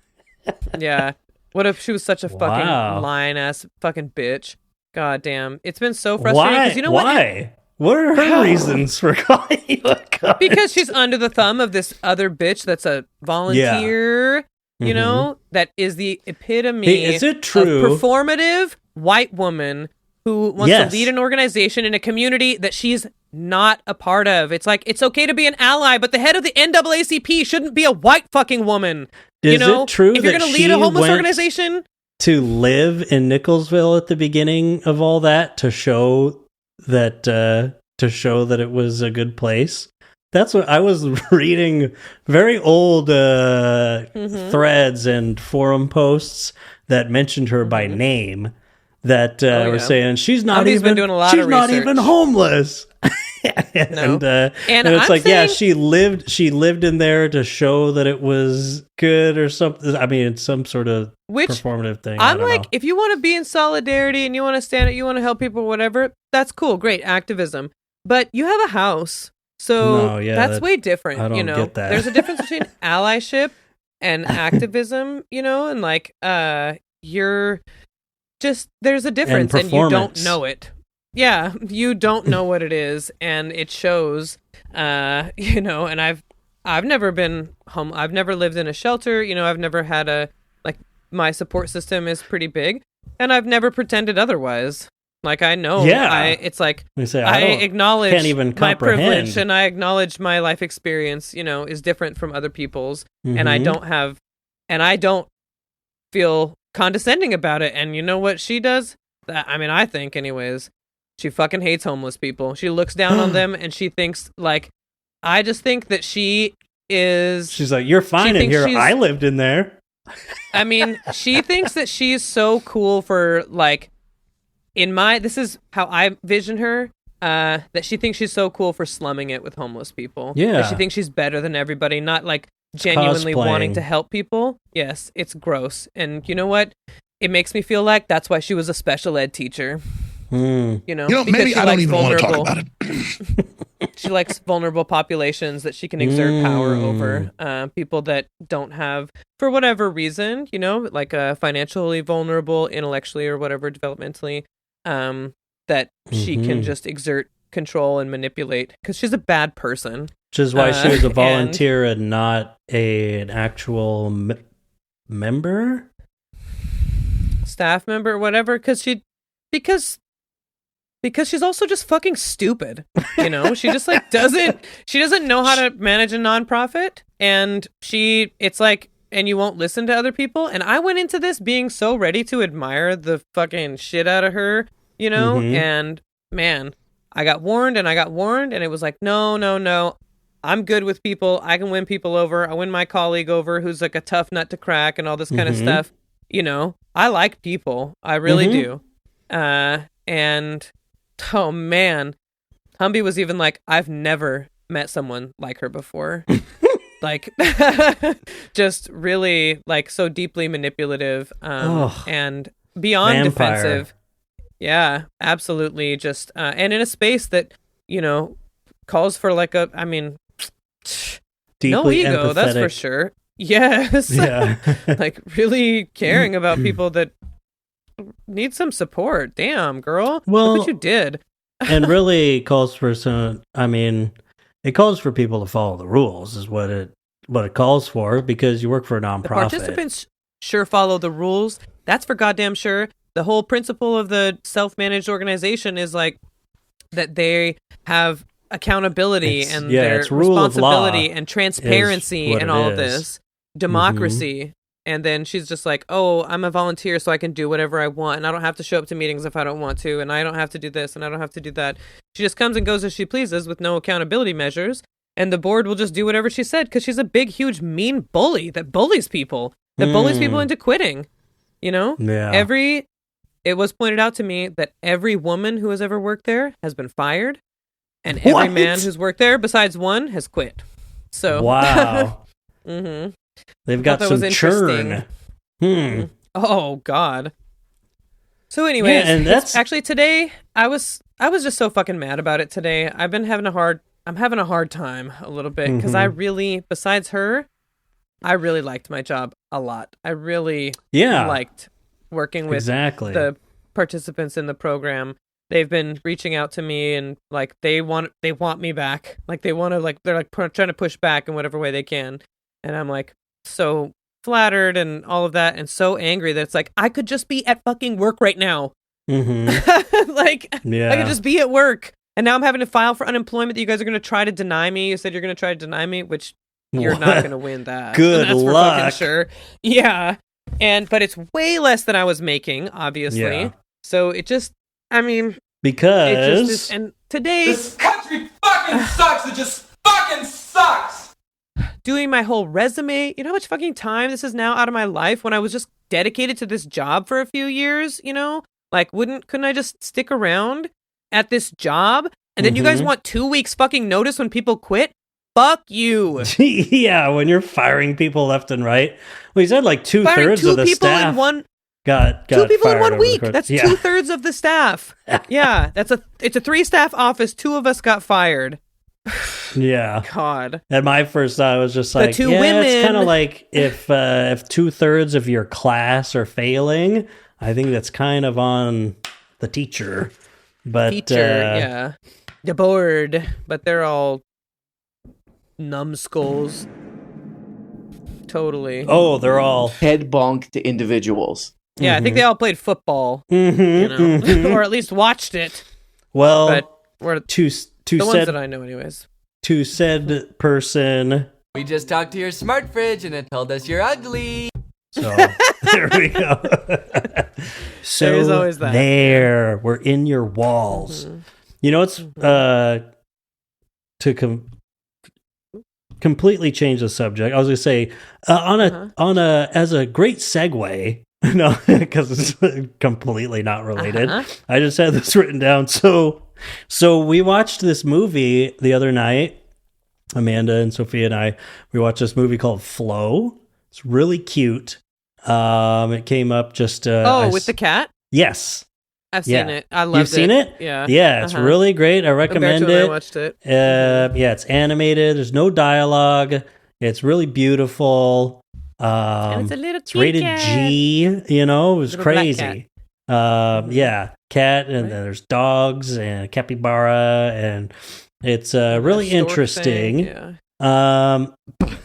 Yeah. What if she was such a fucking lying ass fucking bitch? God damn. It's been so frustrating. Why? You know why? What are her reasons for calling you a cunt? Because she's under the thumb of this other bitch that's a volunteer, you know, that is the epitome is it true? of performative white woman who wants to lead an organization in a community that she's not a part of. It's like, it's okay to be an ally, but the head of the NAACP shouldn't be a white fucking woman. Is it true if you're going to lead a homeless organization, to live in Nicholsville at the beginning of all that to show that it was a good place? That's what I was reading. Very old threads and forum posts that mentioned her by name. That were saying she's not even homeless. and it's like, she lived in there to show that it was good or something. I mean, it's some sort of performative thing. I'm like, if you want to be in solidarity and you want to stand up, you want to help people, whatever, that's cool, great activism. But you have a house, so that's way different. I don't get that. There's a difference between allyship and activism, you know, and like you're just, there's a difference, and you don't know it. Yeah, you don't know what it is, and it shows. You know, and I've never been home. I've never lived in a shelter. You know, I've never had my support system is pretty big, and I've never pretended otherwise. Like, I know, it's like, I acknowledge can't even my privilege, comprehend. and I acknowledge my life experience, you know, is different from other people's, and I don't feel condescending about it. And you know what she does? I think anyways, she fucking hates homeless people. She looks down on them, and she thinks, like, I just think that she's like, you're fine in here. I lived in there. I mean, she thinks that she's so cool for, like, this is how I vision her, that she thinks she's so cool for slumming it with homeless people. Yeah. That she thinks she's better than everybody, not, like, genuinely wanting to help people. Yes, it's gross. And you know what? It makes me feel like that's why she was a special ed teacher. You know, maybe I don't even want to talk about it. She likes vulnerable populations that she can exert power over. People that don't have, for whatever reason, you know, like financially vulnerable, intellectually or whatever, developmentally, that she can just exert control and manipulate because she's a bad person. Which is why she was a volunteer and not an actual member? Staff member or whatever, because she's also just fucking stupid, you know. She just like she doesn't know how to manage a nonprofit, and it's like, and you won't listen to other people. And I went into this being so ready to admire the fucking shit out of her, you know. And man, I got warned, and it was like, no, I'm good with people. I can win people over. I win my colleague over who's like a tough nut to crack and all this kind of stuff. You know, I like people. I really do. And oh man, Humby was even like, I've never met someone like her before. Like, just really like so deeply manipulative, and beyond defensive. Yeah, absolutely. Just and in a space that, you know, calls for like no ego, empathetic. that's for sure. Yes. Yeah. Like really caring about people that need some support. Damn, girl. Well, look what you did. And really calls for it calls for people to follow the rules is what it calls for, because you work for a nonprofit. The participants sure follow the rules. That's for goddamn sure. The whole principle of the self-managed organization is like that they have accountability and their responsibility and transparency and all of this. Democracy. And then she's just like, oh, I'm a volunteer, so I can do whatever I want, and I don't have to show up to meetings if I don't want to, and I don't have to do this, and I don't have to do that. She just comes and goes as she pleases with no accountability measures, and the board will just do whatever she said, because she's a big, huge, mean bully that bullies people into quitting. You know? Yeah. It was pointed out to me that every woman who has ever worked there has been fired, and every man who's worked there, besides one, has quit. So wow. They've got some churn. Oh God. So anyways, and that's actually today I was just so fucking mad about it today. I'm having a hard time a little bit because I really, besides her, I really liked my job a lot. I really liked working with the participants in the program. They've been reaching out to me and like they want me back. Like they want to they're like trying to push back in whatever way they can. And I'm like so flattered and all of that, and so angry that it's like I could just be at fucking work right now. I could just be at work, and now I'm having to file for unemployment that you guys are going to try to deny me. You said you're going to try to deny me, which you're not going to win that. Good that's luck. For fucking sure. Yeah, but it's way less than I was making, obviously. Yeah. So it just, because it just is, and today this country fucking sucks. It just fucking sucks. Doing my whole resume, you know how much fucking time this is now out of my life when I was just dedicated to this job for a few years, you know? Like, couldn't I just stick around at this job? And then you guys want 2 weeks fucking notice when people quit? Fuck you. Yeah, when you're firing people left and right. Well, you said like 2/3 of the staff got two people in 1 week. That's 2/3 of the staff. Yeah, it's a 3-staff office. 2 of us got fired. Yeah. God. At my first thought, I was just like, two women. It's kind of like if 2/3 of your class are failing, I think that's kind of on the teacher. But the board, but they're all numbskulls. Totally. Oh, they're all head bonked individuals. Yeah, I think they all played football, or at least watched it. Well, but we're to the ones that I know, anyways. To said person, We just talked to your smart fridge and it told us you're ugly. So there we go. So There's always that. there, we're in your walls. You know, it's to completely change the subject. I was going to say as a great segue. No, because it's completely not related. I just had this written down. So we watched this movie the other night. Amanda and Sophia and we watched this movie called Flow. It's really cute. It came up just with the cat? Yes. I've seen it. I loved it. You've seen it? Yeah. Yeah, it's really great. I recommend it. I watched it. Yeah, it's animated. There's no dialogue. It's really beautiful. And it's a little it's rated cat. G, it was Little black crazy. Yeah, cat, and then there's dogs and capybara, and it's really interesting. Thing, but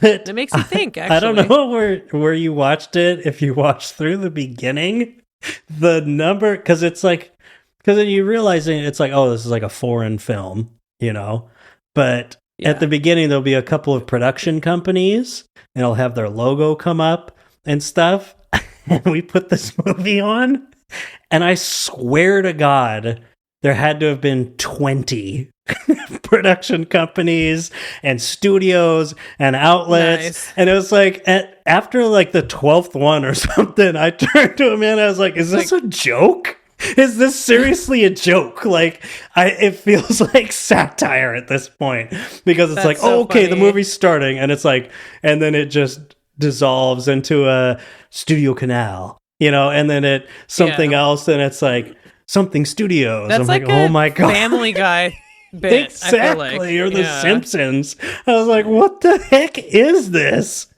it makes you think, actually. I don't know where you watched it, if you watched through the beginning, the number, because then you realize it's like, oh, this is like a foreign film, but at the beginning, there'll be a couple of production companies, and it'll have their logo come up and stuff. And we put this movie on, and I swear to God, there had to have been 20 production companies and studios and outlets. Nice. And it was like, after like the 12th one or something, I turned to him and I was like, is this a joke? Is this seriously a joke? Like, it feels like satire at this point, because it's like, so okay, the funny. movie's starting, and it's like, and then it just dissolves into a studio canal, and then something else, and it's like something studios. That's I'm like oh my God. Family Guy bit. Exactly, I feel like. or The Simpsons. I was like, what the heck is this?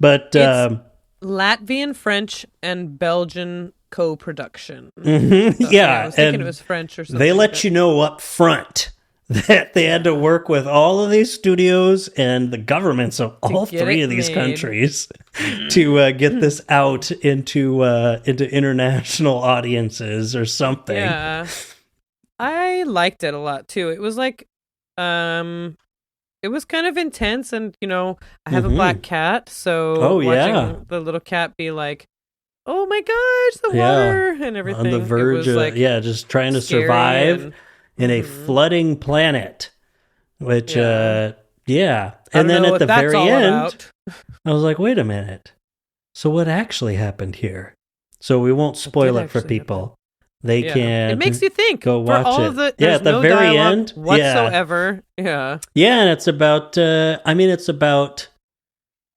But It's Latvian, French, and Belgian co-production. So, I was thinking and it was French or something. they let you know up front that they had to work with all of these studios and the governments of all get three it of these made. countries to get this out into international audiences or something. Yeah, I liked it a lot too. It was like, it was kind of intense, and I have a black cat, so watching the little cat be like, oh my gosh, the water and everything. On the verge of, just trying to survive in a flooding planet. Which, and then at the very end, I was like, wait a minute. So what actually happened here? So we won't spoil it for people. They can. It makes you think. Go watch for all it. Of the, at the no very dialogue end whatsoever. Yeah. Yeah, and it's about. It's about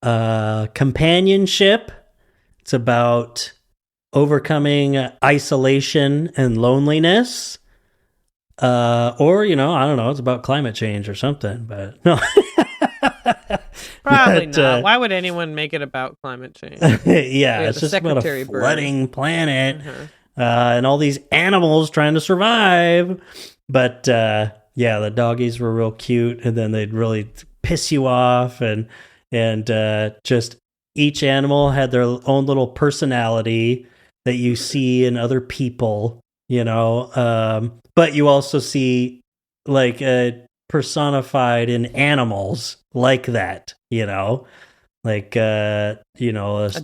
companionship. It's about overcoming isolation and loneliness. Or I don't know. It's about climate change or something. But no. Probably not. Why would anyone make it about climate change? It's just about a flooding planet. And all these animals trying to survive. But the doggies were real cute, and then they'd really piss you off, and just each animal had their own little personality that you see in other people, but you also see like personified in animals like that, like a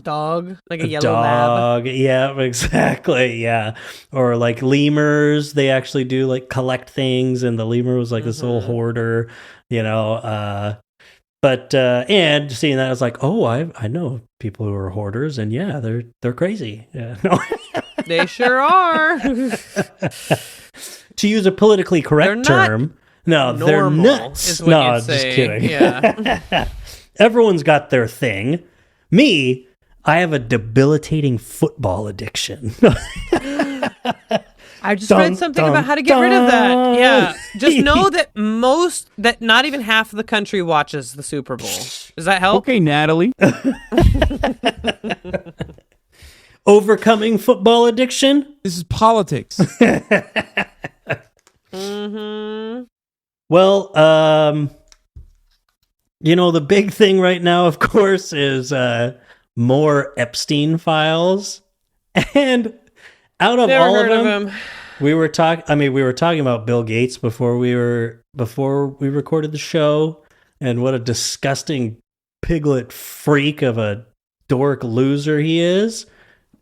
dog, like a yellow dog. lab. Yeah, exactly. Yeah. Or like lemurs, they actually do like collect things, and the lemur was like this little hoarder, but and seeing that, I was like, oh, I know people who are hoarders, and they're crazy. Yeah. No. They sure are. To use a politically correct term, no, they're nuts. Is what no, you'd say. Just kidding. Yeah. Everyone's got their thing. Me, I have a debilitating football addiction. I just read something about how to get rid of that. Yeah. Just know that not even half of the country watches the Super Bowl. Does that help? Okay, Natalie. Overcoming football addiction? This is politics. Mm-hmm. Well, You know, the big thing right now, of course, is more Epstein files. And out of Never all of heard them, of him. we were talking about Bill Gates before we recorded the show, and what a disgusting piglet freak of a dork loser he is.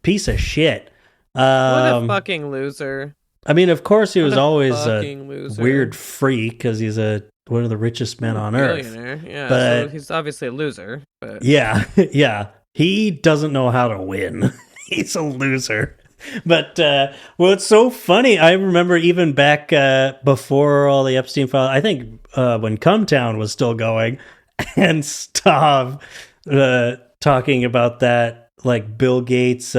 Piece of shit. What a fucking loser. I mean, of course, he was What a always fucking a loser. weird freak because he's one of the richest men on earth. Billionaire. Yeah, But so he's obviously a loser. But yeah, yeah, he doesn't know how to win. He's a loser. But well, it's so funny. I remember even back before all the Epstein files. I think when Cumtown was still going, and Stav talking about that, like Bill Gates.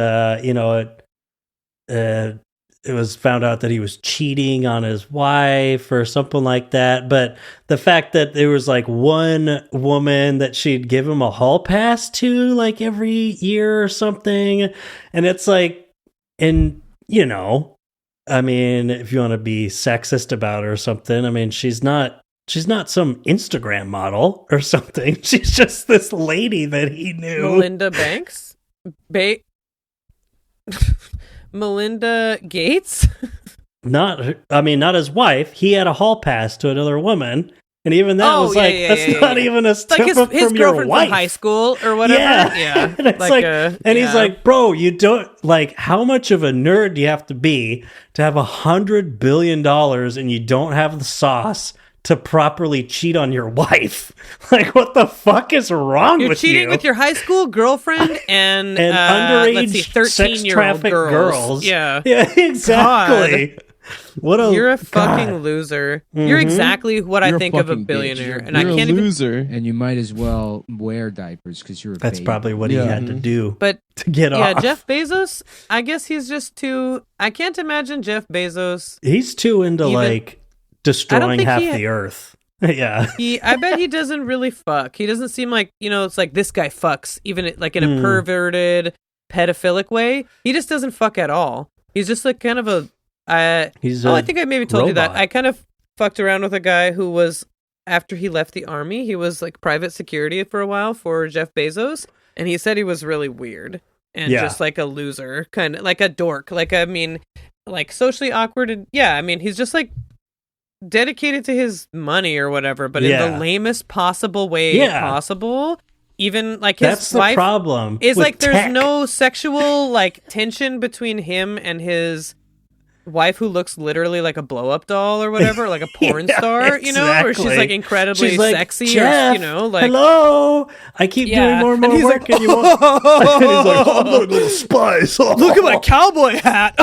It was found out that he was cheating on his wife or something like that. But the fact that there was like one woman that she'd give him a hall pass to like every year or something. And it's like, and you know, I mean, if you want to be sexist about her or something, I mean, she's not some Instagram model or something. She's just this lady that he knew. Melinda Banks? Melinda Gates? Not his wife. He had a hall pass to another woman, and even that was not even a step like up his from your girlfriend wife. from high school or whatever. Yeah. And it's he's like, bro, you don't like. How much of a nerd do you have to be to have $100 billion and you don't have the sauce to properly cheat on your wife? Like, what the fuck is wrong You're with cheating you? with your high school girlfriend and underage let's see, 13-year-old sex-trafficked girls. Yeah, exactly. God. You're a fucking loser. Mm-hmm. You're exactly what You're I a think of a fucking bitch. billionaire, and You're I can't a even. loser. And you might as well wear diapers because you're a That's baby. probably what he had to do But to get yeah, off. Jeff Bezos. I guess he's just too. I can't imagine Jeff Bezos. He's too into like destroying think half he- the earth. Yeah. I bet he doesn't really fuck. He doesn't seem like, it's like this guy fucks, even like in a perverted, pedophilic way. He just doesn't fuck at all. He's just like kind of I think I maybe told you that. robot. I kind of fucked around with a guy who was, after he left the army, he was like private security for a while for Jeff Bezos. And he said he was really weird and Yeah. just like a loser, kind of like a dork. Like, I mean, like socially awkward. And yeah, I mean, he's just like, dedicated to his money or whatever, but in the lamest possible way possible. Even like his That's the wife problem is with like there's tech. no sexual like tension between him and his wife, who looks literally like a blow up doll or whatever, like a porn star, where she's exactly. like incredibly She's like, sexy, Jeff, or like hello, I keep doing more and more he's work, like, and you won't. And he's like, I'm gonna go to Spice. look at my cowboy hat.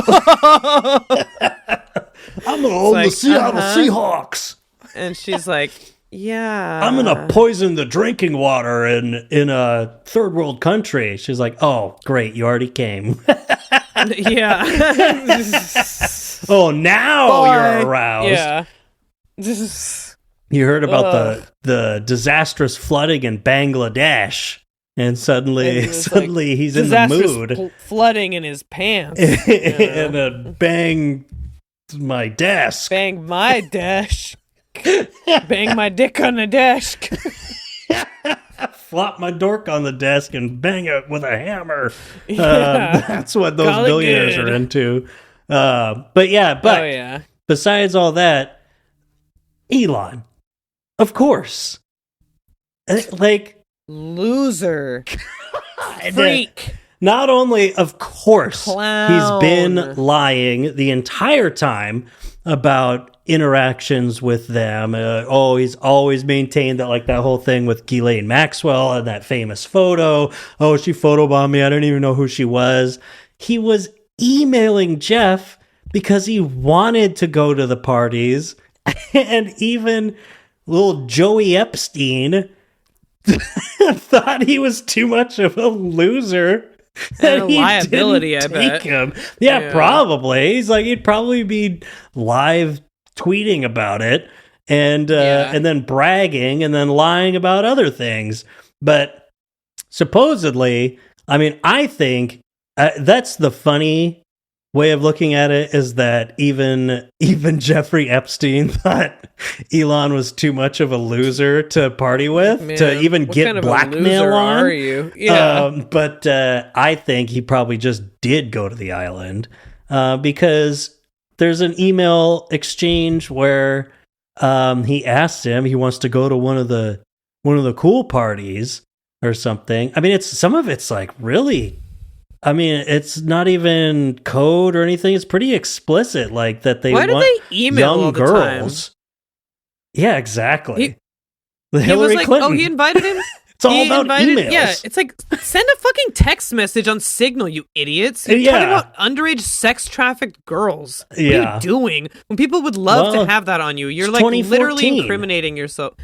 I'm gonna own the like, Seattle Seahawks. And she's like, yeah, I'm gonna poison the drinking water in a third world country. She's like, oh, great, you already came. yeah. Oh, now you're aroused. Yeah. You heard about the disastrous flooding in Bangladesh, and suddenly he's in the mood. Flooding in his pants. And bang my desk. Bang my desk. Bang my dick on the desk. Flop my dork on the desk and bang it with a hammer. Yeah. That's what those Call it billionaires good. are into. But besides all that, Elon, of course, like loser, freak. Not only, of course, Clown. he's been lying the entire time about interactions with them. He's always maintained that, like, that whole thing with Ghislaine Maxwell and that famous photo. Oh, she photobombed me. I didn't even know who she was. He was emailing Jeff because he wanted to go to the parties. And even little Joey Epstein thought he was too much of a loser. And a he liability, didn't I take bet. him. Yeah, probably. He's like, he'd probably be live tweeting about it and then bragging and then lying about other things. But supposedly, I mean, I think that's the funny way of looking at it is that even Jeffrey Epstein thought Elon was too much of a loser to party with, to even what get kind of a blackmail loser on. are you? Yeah. But I think he probably just did go to the island because there's an email exchange where he asked him, he wants to go to one of the cool parties or something. I mean, some of it's like really, I mean, it's not even code or anything. It's pretty explicit, like that they want email young all the girls. Yeah, exactly. He Hillary was like, Clinton. oh, he invited him. It's all about emails. Yeah, it's like, send a fucking text message on Signal, you idiots. You're talking about underage sex trafficked girls. What are you doing? When people would love to have that on you, you're like literally incriminating yourself.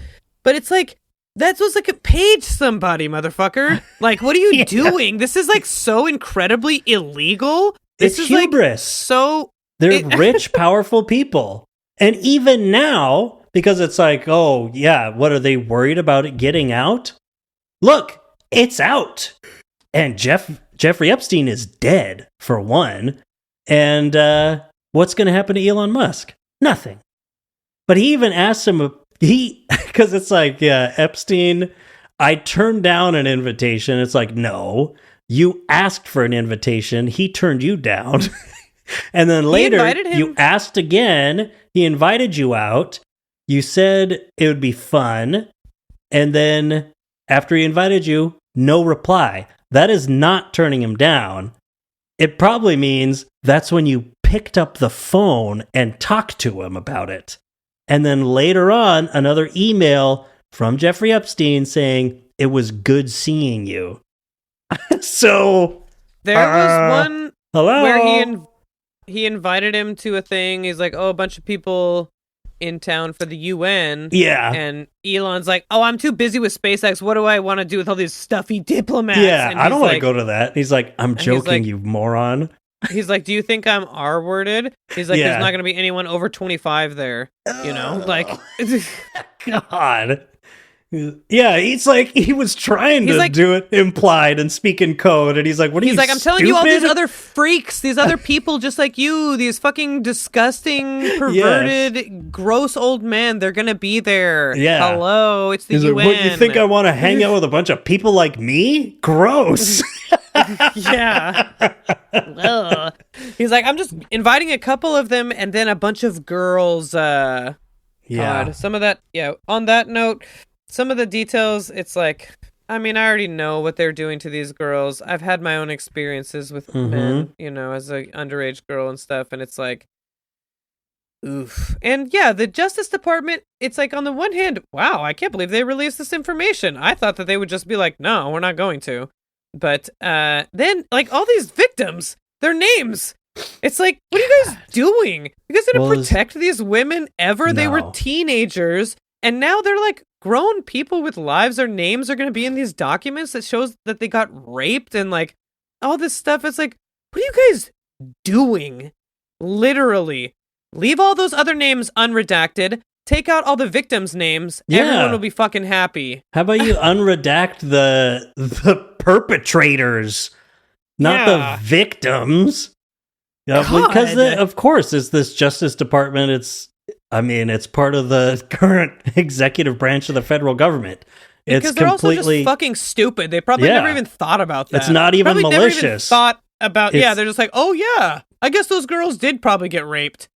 But it's like, that was like a page somebody, motherfucker. Like, what are you doing? This is like so incredibly illegal. This It's is hubris. Like They're rich, powerful people. And even now, because it's like, oh, yeah, what are they worried about it getting out? Look, it's out. And Jeffrey Epstein is dead, for one. And what's going to happen to Elon Musk? Nothing. But he even asked him, because it's like, yeah, Epstein, I turned down an invitation. It's like, no, you asked for an invitation. He turned you down. And then later, you asked again. He invited you out. You said it would be fun. And then after he invited you, no reply. That is not turning him down. It probably means that's when you picked up the phone and talked to him about it. And then later on, another email from Jeffrey Epstein saying, it was good seeing you. So there was one hello? where he invited him to a thing. He's like, oh, a bunch of people in town for the UN. Yeah. And Elon's like, oh, I'm too busy with SpaceX. What do I want to do with all these stuffy diplomats? Yeah, and I don't want to like, go to that. He's like, I'm joking, like, you moron. He's like, do you think I'm R-worded? He's like, there's not going to be anyone over 25 there. You know? Like, God. Yeah, he's like, he was trying to do it implied and speak in code, and he's like, what are you, he's like, I'm telling stupid? you, all these other freaks, these other people just like you, these fucking disgusting, perverted, gross old men, they're gonna be there. Yeah. Hello, it's the he's UN. Like, what, you think I want to hang out with a bunch of people like me? Gross. Yeah. Ugh. He's like, I'm just inviting a couple of them and then a bunch of girls. Yeah. God, some of that, on that note, some of the details, it's like, I mean, I already know what they're doing to these girls. I've had my own experiences with men, you know, as an underage girl and stuff, and it's like, oof. And yeah, the Justice Department, it's like, on the one hand, wow, I can't believe they released this information. I thought that they would just be like, no, we're not going to. But then, like, all these victims, their names, it's like, what are you guys doing? You guys didn't protect these women ever? No. They were teenagers, and now they're like grown people with lives. Their names are going to be in these documents that shows that they got raped and like all this stuff. It's like, what are you guys doing? Literally, leave all those other names unredacted. Take out all the victims' names. Yeah. Everyone will be fucking happy. How about you unredact the perpetrators, not the victims? Because of course, it's this Justice Department. It's part of the current executive branch of the federal government. Because it's they're completely also just fucking stupid. They probably never even thought about that. It's not even probably malicious. Never even thought about. They're just like, oh yeah, I guess those girls did probably get raped.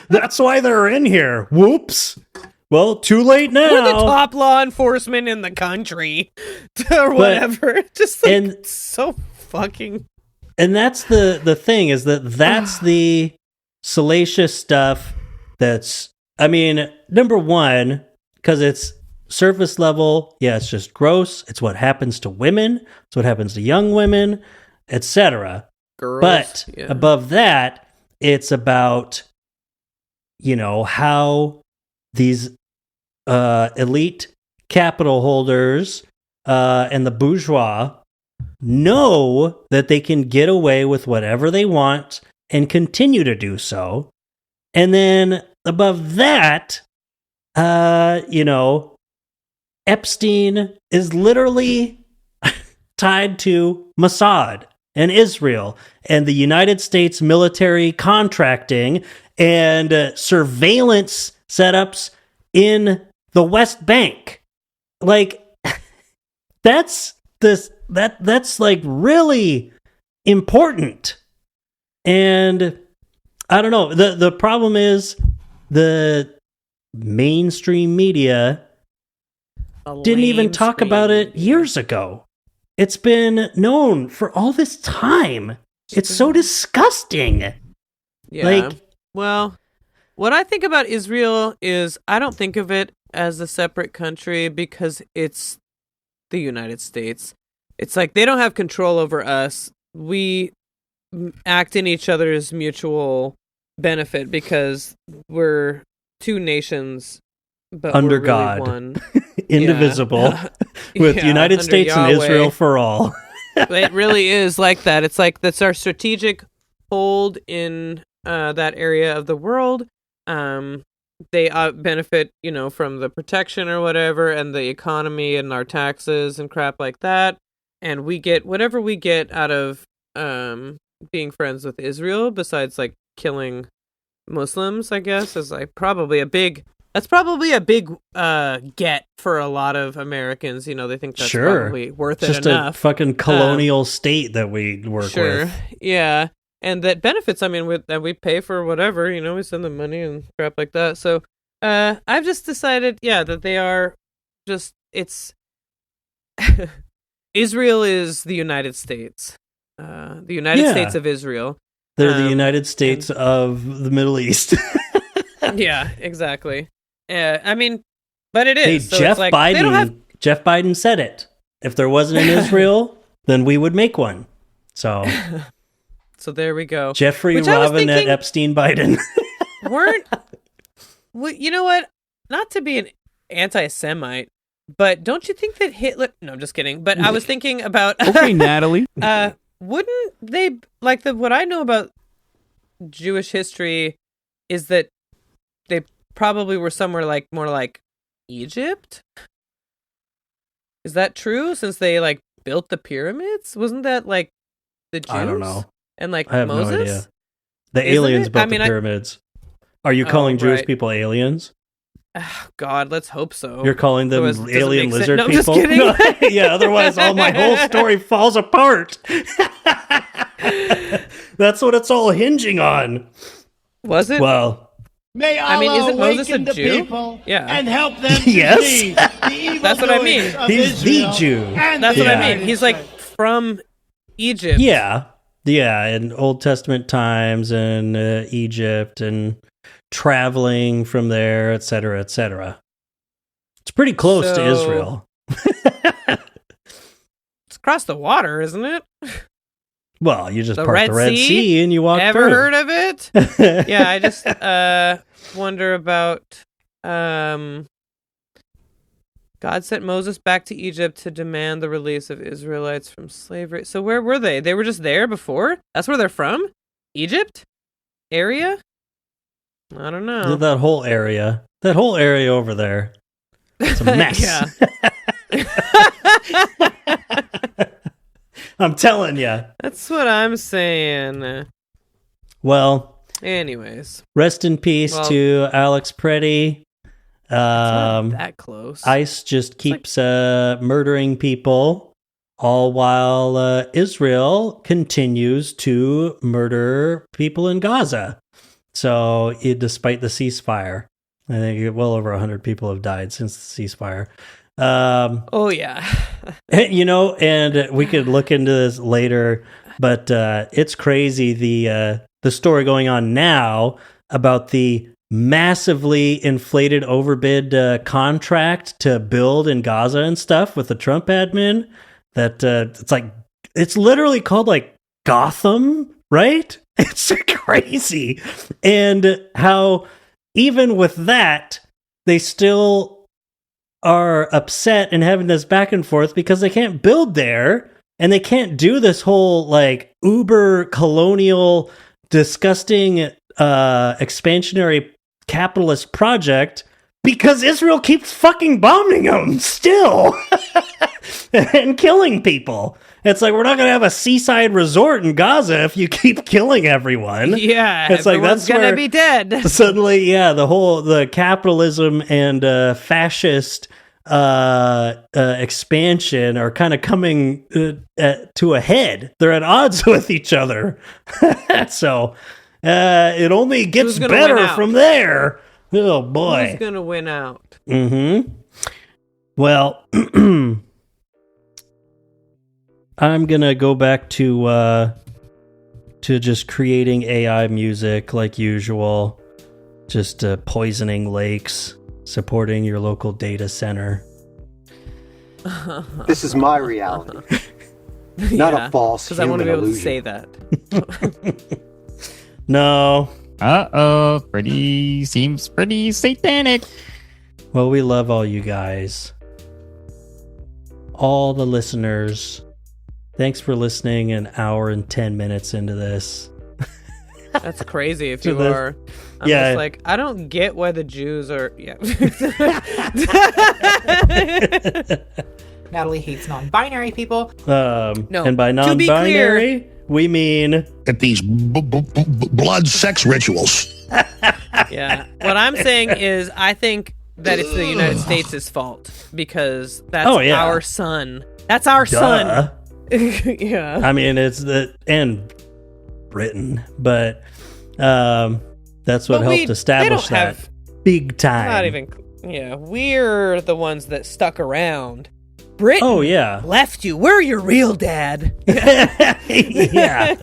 That's why they're in here. Whoops. Well, too late now. We're the top law enforcement in the country, or whatever. Just like so fucking. And that's the thing, is that's the salacious stuff. That's, I mean, number one, because it's surface level. Yeah, it's just gross. It's what happens to women. It's what happens to young women, etc. But above that, it's about, you know, how these elite capital holders and the bourgeois know that they can get away with whatever they want and continue to do so. And then above that, you know, Epstein is literally tied to Mossad. and Israel and the United States military contracting and surveillance setups in the West Bank. Like, that's like really important. And I don't know. The problem is the mainstream media didn't even talk about it years ago. It's been known for all this time. It's so disgusting. Yeah. Like, well, what I think about Israel is I don't think of it as a separate country because it's the United States. It's like they don't have control over us. We act in each other's mutual benefit because we're two nations, but under we're really God, one. indivisible, with United States Yahweh. and Israel for all. It really is like that. It's like that's our strategic hold in that area of the world. They benefit, from the protection or whatever, and the economy and our taxes and crap like that. And we get whatever we get out of being friends with Israel, besides like killing Muslims, I guess, is like probably a big get for a lot of Americans. They think that's probably worth it just enough. A fucking colonial state that we work with. Yeah. And that benefits, that we pay for whatever, we send them money and crap like that. So I've just decided, that they are it's Israel is the United States. The United States of Israel. They're the United States of the Middle East. Yeah, exactly. But it is. Hey, so Jeff it's like, Biden. Jeff Biden said it. If there wasn't an Israel, then we would make one. So there we go. Jeffrey Robinette Epstein Biden. Well, you know what? Not to be an anti-Semite, but don't you think that Hitler... No, I'm just kidding. But I was thinking about... Okay, Natalie. Wouldn't they... what I know about Jewish history is that they probably were somewhere more like Egypt? Is that true? Since they built the pyramids? Wasn't that the Jews? I don't know. And I have Moses? no idea. The aliens built the pyramids. Are you calling Jewish people aliens? God, let's hope so. You're calling them alien lizard no, people? I'm just kidding. Yeah, otherwise my whole story falls apart. That's what it's all hinging on. Was it? Well, may Allah isn't Moses a awaken the Jew? people Yeah. and help them to Yes. see the evil That's what I mean. doings of He's Israel the Jew. and That's the what I United mean. He's States. from Egypt. Yeah, in Old Testament times and Egypt and traveling from there, etc., etc. It's pretty close to Israel. It's across the water, isn't it? Well, you just The part the Red Sea and you walk Ever through. heard of it? Yeah, I just wonder about God sent Moses back to Egypt to demand the release of Israelites from slavery. So where were they? They were just there before? That's where they're from? Egypt? Area? I don't know. That whole area over there. It's a mess. I'm telling you. That's what I'm saying. Well, anyways, rest in peace to Alex Preddy. Not that close. ICE just keeps murdering people, all while Israel continues to murder people in Gaza. So, despite the ceasefire, I think well over 100 people have died since the ceasefire. Oh yeah. And we could look into this later, but it's crazy the story going on now about the massively inflated overbid contract to build in Gaza and stuff with the Trump admin. That it's literally called Gotham, right? It's crazy, and how even with that they still are upset and having this back and forth because they can't build there and they can't do this whole uber colonial disgusting expansionary capitalist project because Israel keeps fucking bombing them still. and killing people. It's like, we're not going to have a seaside resort in Gaza if you keep killing everyone. Yeah, it's like everyone's that's gonna be dead. Suddenly, the capitalism and fascist expansion are kind of coming to a head. They're at odds with each other. So it only gets better from there. Oh boy, who's gonna win out? Well, I'm gonna go back to just creating AI music like usual, just poisoning lakes, supporting your local data center. This is my reality, not a false because I want to human be able illusion. to say that. No. Seems pretty satanic. Well, we love all you guys, all the listeners. Thanks for listening an hour and 10 minutes into this. That's crazy if you are. I'm Yeah. just like, I don't get why the Jews are. Yeah. Natalie hates non-binary people. No, and by to be clear- non-binary, we mean At these blood sex rituals. Yeah. What I'm saying is, I think that it's the United States' fault because that's our son. That's our son. Yeah. I mean, it's and Britain, but that's what helped establish that big time. Not even. Yeah, we're the ones that stuck around. Britain left you. We're your real dad. Yeah.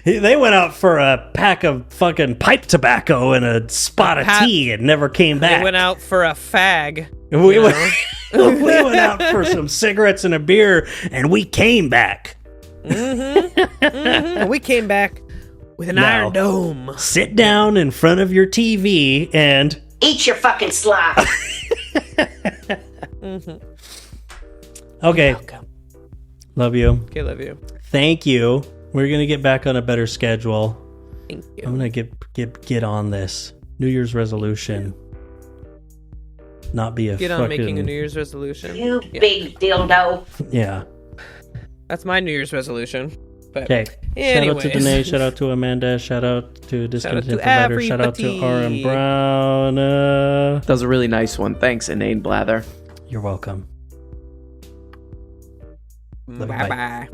They went out for a pack of fucking pipe tobacco and a spot of tea and never came back. They went out for a fag. We went out for some cigarettes and a beer, and we came back. And we came back with an iron dome. Sit down in front of your TV and Eat your fucking slop. okay. Love you. Okay, love you. Thank you. We're gonna get back on a better schedule. Thank you. I'm gonna get on this New Year's resolution. Not be a Get on making a New Year's resolution. You big dildo. Yeah. That's my New Year's resolution. But Okay. anyways. Shout out to Danae. Shout out to Amanda. Shout out to Discontent to Provider. Shout out to everybody. RM Brown. That was a really nice one. Thanks, Inane Blather. You're welcome. Bye bye.